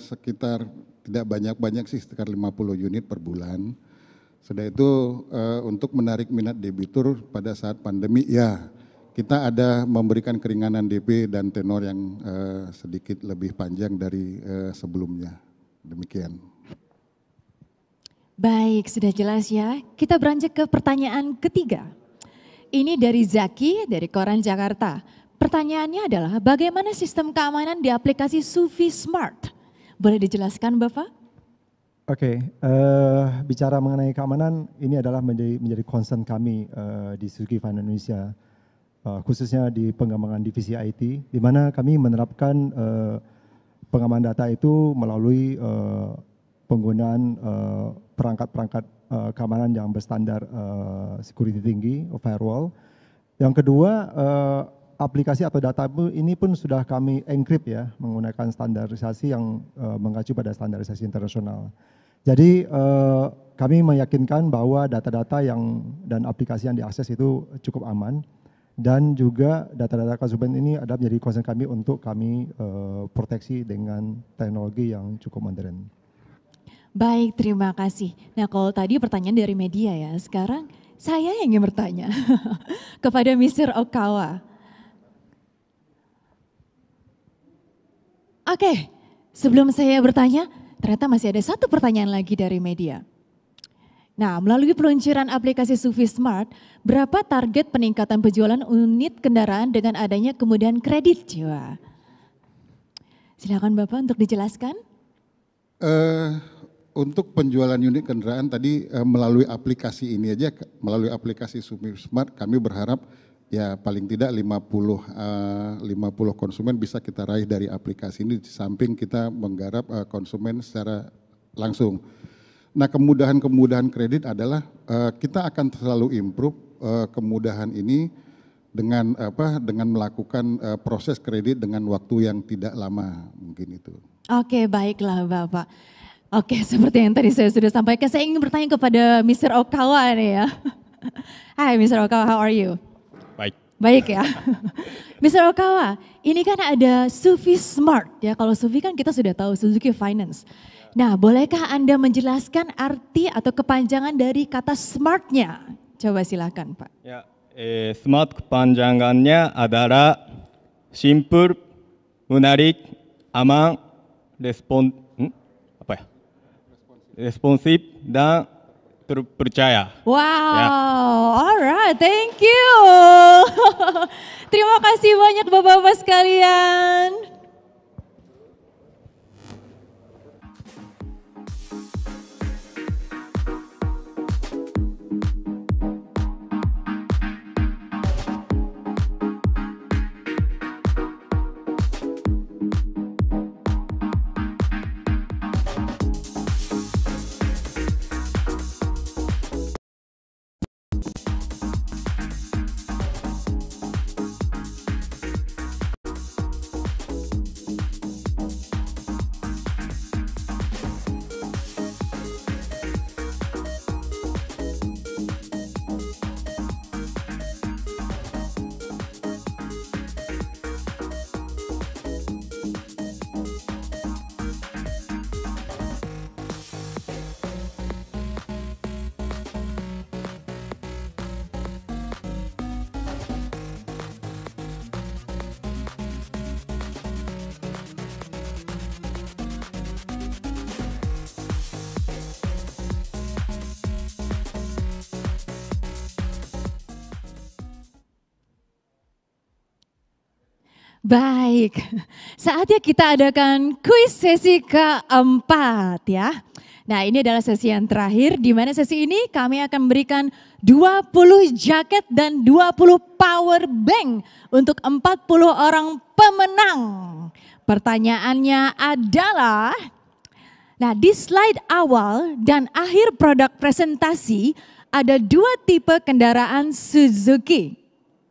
sekitar tidak banyak-banyak sih, sekitar 50 unit per bulan. Sudah itu untuk menarik minat debitur pada saat pandemi, ya kita ada memberikan keringanan DP dan tenor yang sedikit lebih panjang dari sebelumnya. Demikian. Baik, sudah jelas ya. Kita beranjak ke pertanyaan ketiga. Ini dari Zaki dari Koran Jakarta. Pertanyaannya adalah bagaimana sistem keamanan di aplikasi Sufi Smart? Boleh dijelaskan Bapak? Oke, bicara mengenai keamanan, ini adalah menjadi concern kami di Suzuki Finance Indonesia, khususnya di pengembangan divisi IT, di mana kami menerapkan pengamanan data itu melalui penggunaan perangkat-perangkat keamanan yang berstandar security tinggi, firewall. Yang kedua, aplikasi atau data ini pun sudah kami encrypt ya, menggunakan standarisasi yang mengacu pada standarisasi internasional. Jadi kami meyakinkan bahwa data-data dan aplikasi yang diakses itu cukup aman, dan juga data-data konsumen ini adalah menjadi concern kami untuk kami proteksi dengan teknologi yang cukup modern. Baik, terima kasih. Nah, kalau tadi pertanyaan dari media ya, sekarang saya yang ingin bertanya kepada Mr. Okawa. Oke, sebelum saya bertanya, ternyata masih ada satu pertanyaan lagi dari media. Nah, melalui peluncuran aplikasi Sufi Smart, berapa target peningkatan penjualan unit kendaraan dengan adanya kemudahan kredit jiwa? Silakan Bapak untuk dijelaskan. Untuk penjualan unit kendaraan tadi melalui aplikasi ini aja, melalui aplikasi Sufi Smart, kami berharap ya paling tidak 50 konsumen bisa kita raih dari aplikasi ini, di samping kita menggarap konsumen secara langsung. Nah, kemudahan-kemudahan kredit adalah kita akan selalu improve kemudahan ini dengan melakukan proses kredit dengan waktu yang tidak lama, mungkin itu. Oke, baiklah Bapak. Oke, seperti yang tadi saya sudah sampaikan, saya ingin bertanya kepada Mr. Okawa nih ya. Hai Mr. Okawa, how are you? Baik. Baik ya. Mr. Okawa, ini kan ada Sufi Smart ya. Kalau Sufi kan kita sudah tahu Suzuki Finance. Nah, bolehkah Anda menjelaskan arti atau kepanjangan dari kata smartnya? Coba silakan Pak. Ya, smart kepanjangannya adalah simple, menarik, aman, responsif dan terpercaya. Wow, Ya. alright, thank you. Terima kasih banyak Bapak-Bapak sekalian. Baik, saatnya kita adakan kuis sesi keempat ya. Nah ini adalah sesi yang terakhir, di mana sesi ini kami akan memberikan 20 jaket dan 20 power bank untuk 40 orang pemenang. Pertanyaannya adalah, nah di slide awal dan akhir produk presentasi ada 2 tipe kendaraan Suzuki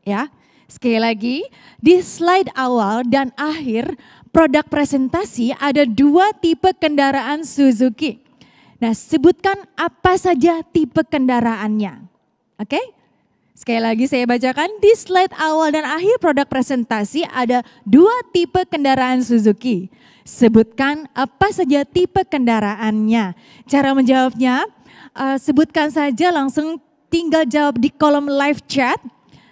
ya. Sekali lagi, di slide awal dan akhir produk presentasi ada 2 tipe kendaraan Suzuki. Nah, sebutkan apa saja tipe kendaraannya. Oke? Sekali lagi saya bacakan, di slide awal dan akhir produk presentasi ada 2 tipe kendaraan Suzuki. Sebutkan apa saja tipe kendaraannya. Cara menjawabnya, sebutkan saja langsung, tinggal jawab di kolom live chat.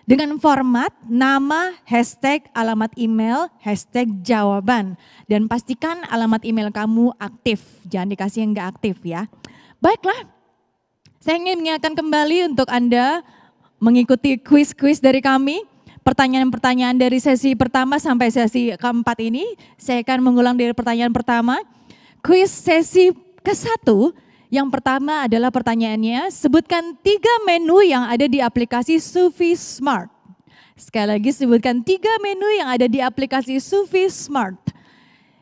Dengan format nama, hashtag, alamat email, hashtag jawaban. Dan pastikan alamat email kamu aktif, jangan dikasih yang enggak aktif ya. Baiklah, saya ingin mengingatkan kembali untuk Anda mengikuti kuis-kuis dari kami. Pertanyaan-pertanyaan dari sesi pertama sampai sesi keempat ini, saya akan mengulang dari pertanyaan pertama. Kuis sesi ke-1, yang pertama adalah pertanyaannya, sebutkan 3 menu yang ada di aplikasi Sufi Smart. Sekali lagi, sebutkan 3 menu yang ada di aplikasi Sufi Smart.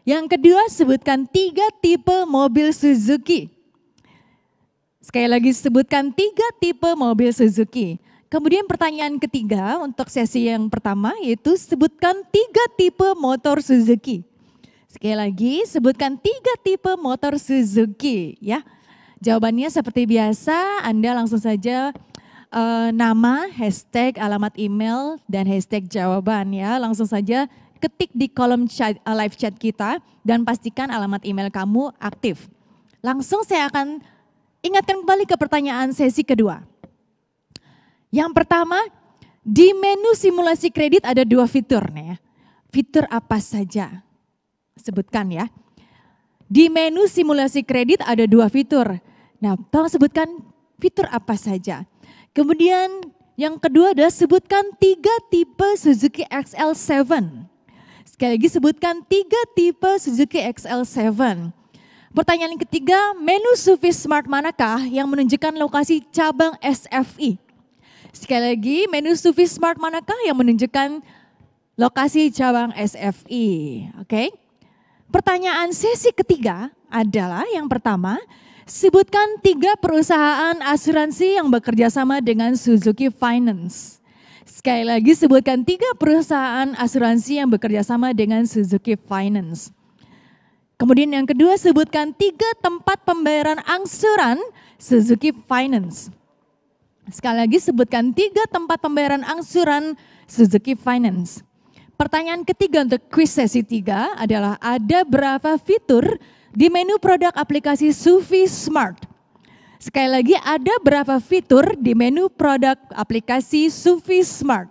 Yang kedua, sebutkan 3 tipe mobil Suzuki. Sekali lagi, sebutkan 3 tipe mobil Suzuki. Kemudian pertanyaan ketiga untuk sesi yang pertama, yaitu sebutkan 3 tipe motor Suzuki. Sekali lagi, sebutkan 3 tipe motor Suzuki ya. Jawabannya seperti biasa, Anda langsung saja nama, hashtag, alamat email, dan hashtag jawaban ya. Langsung saja ketik di kolom chat, live chat kita dan pastikan alamat email kamu aktif. Langsung saya akan ingatkan kembali ke pertanyaan sesi kedua. Yang pertama, di menu simulasi kredit ada 2 fitur nih ya. Fitur apa saja? Sebutkan ya. Di menu simulasi kredit ada 2 fitur. Nah, tolong sebutkan fitur apa saja. Kemudian yang kedua adalah sebutkan 3 tipe Suzuki XL7. Sekali lagi sebutkan 3 tipe Suzuki XL7. Pertanyaan yang ketiga, menu Sufi Smart manakah yang menunjukkan lokasi cabang SFI? Sekali lagi, menu Sufi Smart manakah yang menunjukkan lokasi cabang SFI? Oke. Pertanyaan sesi ketiga adalah yang pertama, Sebutkan 3 perusahaan asuransi yang bekerja sama dengan Suzuki Finance. Sekali lagi sebutkan 3 perusahaan asuransi yang bekerja sama dengan Suzuki Finance. Kemudian yang kedua sebutkan 3 tempat pembayaran angsuran Suzuki Finance. Sekali lagi sebutkan 3 tempat pembayaran angsuran Suzuki Finance. Pertanyaan ketiga untuk quiz sesi 3 adalah ada berapa fitur di menu produk aplikasi Sufi Smart? Sekali lagi ada berapa fitur di menu produk aplikasi Sufi Smart?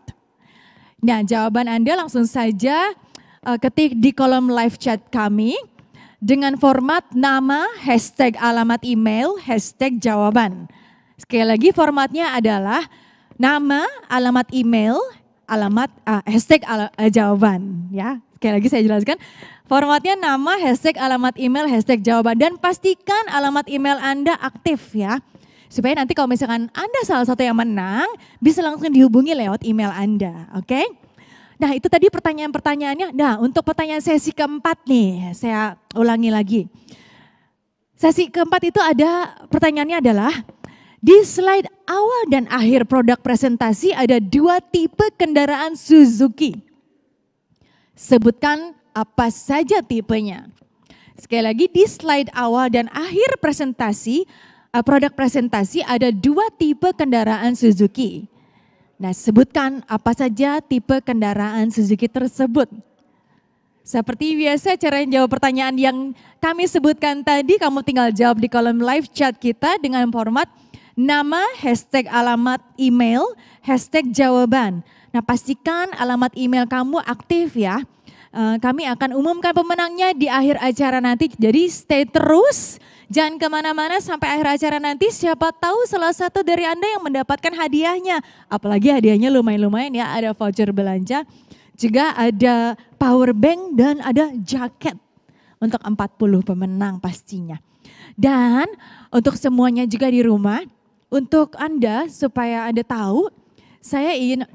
Nah, jawaban Anda langsung saja ketik di kolom live chat kami dengan format nama, hashtag alamat email, hashtag jawaban. Sekali lagi formatnya adalah nama, alamat email, hashtag jawaban. Ya, sekali lagi saya jelaskan. Formatnya nama, hashtag alamat email, hashtag jawaban. Dan pastikan alamat email Anda aktif ya. Supaya nanti kalau misalkan Anda salah satu yang menang, bisa langsung dihubungi lewat email Anda. Oke? Nah itu tadi pertanyaan-pertanyaannya. Nah untuk pertanyaan sesi keempat nih, saya ulangi lagi. Sesi keempat itu ada, pertanyaannya adalah, di slide awal dan akhir produk presentasi ada 2 tipe kendaraan Suzuki. Sebutkan apa saja tipenya. Sekali lagi di slide awal dan akhir presentasi, produk presentasi ada 2 tipe kendaraan Suzuki. Nah sebutkan apa saja tipe kendaraan Suzuki tersebut. Seperti biasa cara jawab pertanyaan yang kami sebutkan tadi, kamu tinggal jawab di kolom live chat kita dengan format nama, hashtag alamat email, hashtag jawaban. Nah pastikan alamat email kamu aktif ya. Kami akan umumkan pemenangnya di akhir acara nanti. Jadi stay terus, jangan kemana-mana sampai akhir acara nanti. Siapa tahu salah satu dari Anda yang mendapatkan hadiahnya. Apalagi hadiahnya lumayan-lumayan ya, ada voucher belanja. Juga ada power bank dan ada jaket untuk 40 pemenang pastinya. Dan untuk semuanya juga di rumah, untuk Anda supaya Anda tahu, saya ingin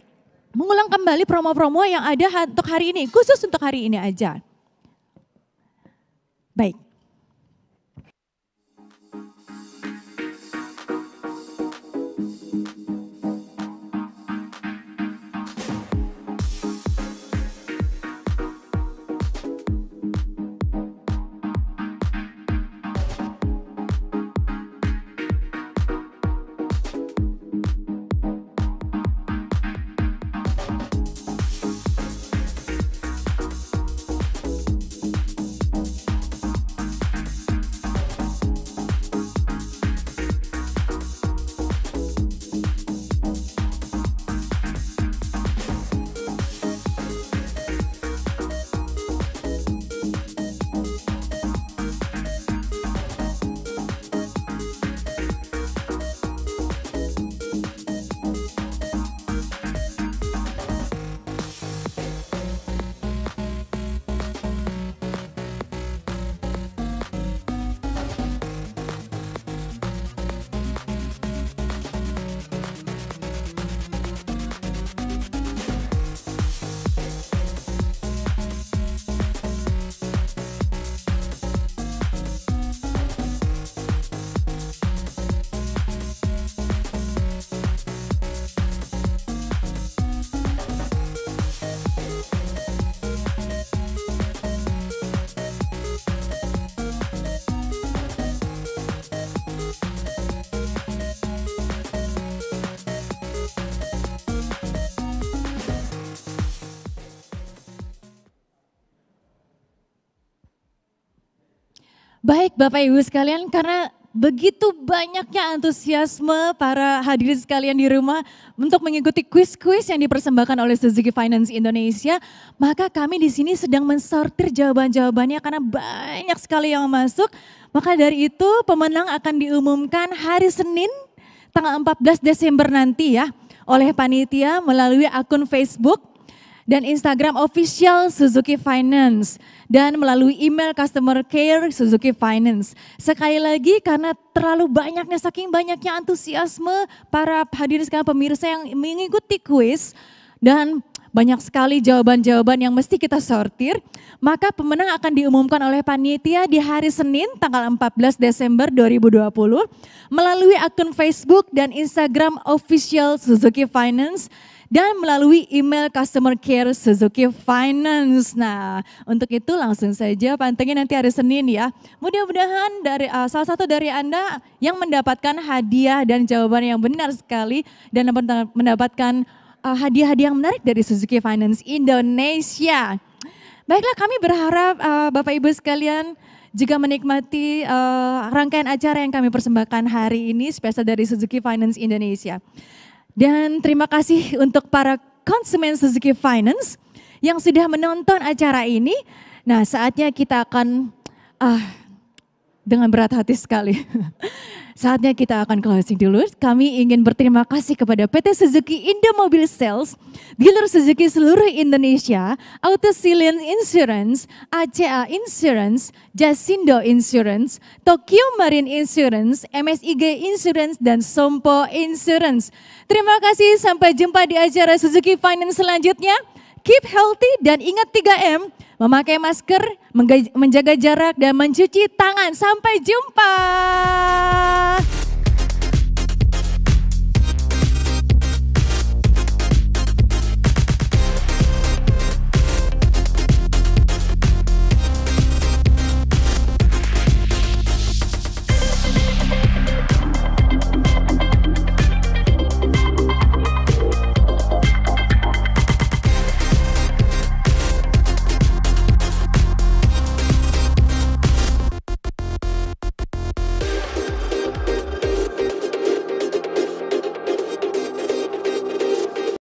mengulang kembali promo-promo yang ada untuk hari ini, khusus untuk hari ini aja. Baik. Baik Bapak Ibu sekalian, karena begitu banyaknya antusiasme para hadirin sekalian di rumah untuk mengikuti kuis-kuis yang dipersembahkan oleh Suzuki Finance Indonesia, maka kami di sini sedang mensortir jawaban-jawabannya karena banyak sekali yang masuk. Maka dari itu pemenang akan diumumkan hari Senin tanggal 14 Desember nanti ya oleh panitia melalui akun Facebook dan Instagram official Suzuki Finance dan melalui email customer care Suzuki Finance. Sekali lagi karena terlalu banyaknya, saking banyaknya antusiasme para hadirin sekalian pemirsa yang mengikuti kuis dan banyak sekali jawaban-jawaban yang mesti kita sortir, maka pemenang akan diumumkan oleh panitia di hari Senin tanggal 14 Desember 2020 melalui akun Facebook dan Instagram official Suzuki Finance dan melalui email customer care Suzuki Finance. Nah, untuk itu langsung saja pantengin nanti hari Senin ya. Mudah-mudahan dari salah satu dari Anda yang mendapatkan hadiah dan jawaban yang benar sekali dan mendapatkan hadiah-hadiah yang menarik dari Suzuki Finance Indonesia. Baiklah, kami berharap Bapak Ibu sekalian juga menikmati rangkaian acara yang kami persembahkan hari ini spesial dari Suzuki Finance Indonesia. Dan terima kasih untuk para konsumen Suzuki Finance yang sudah menonton acara ini. Nah, saatnya kita akan dengan berat hati sekali. Saatnya kita akan closing dulu. Kami ingin berterima kasih kepada PT Suzuki Indomobil Sales, dealer Suzuki seluruh Indonesia, Autosilient Insurance, ACA Insurance, Jasindo Insurance, Tokyo Marine Insurance, MSIG Insurance, dan Sompo Insurance. Terima kasih, sampai jumpa di acara Suzuki Finance selanjutnya. Keep healthy dan ingat 3M, memakai masker, menjaga jarak, dan mencuci tangan. Sampai jumpa.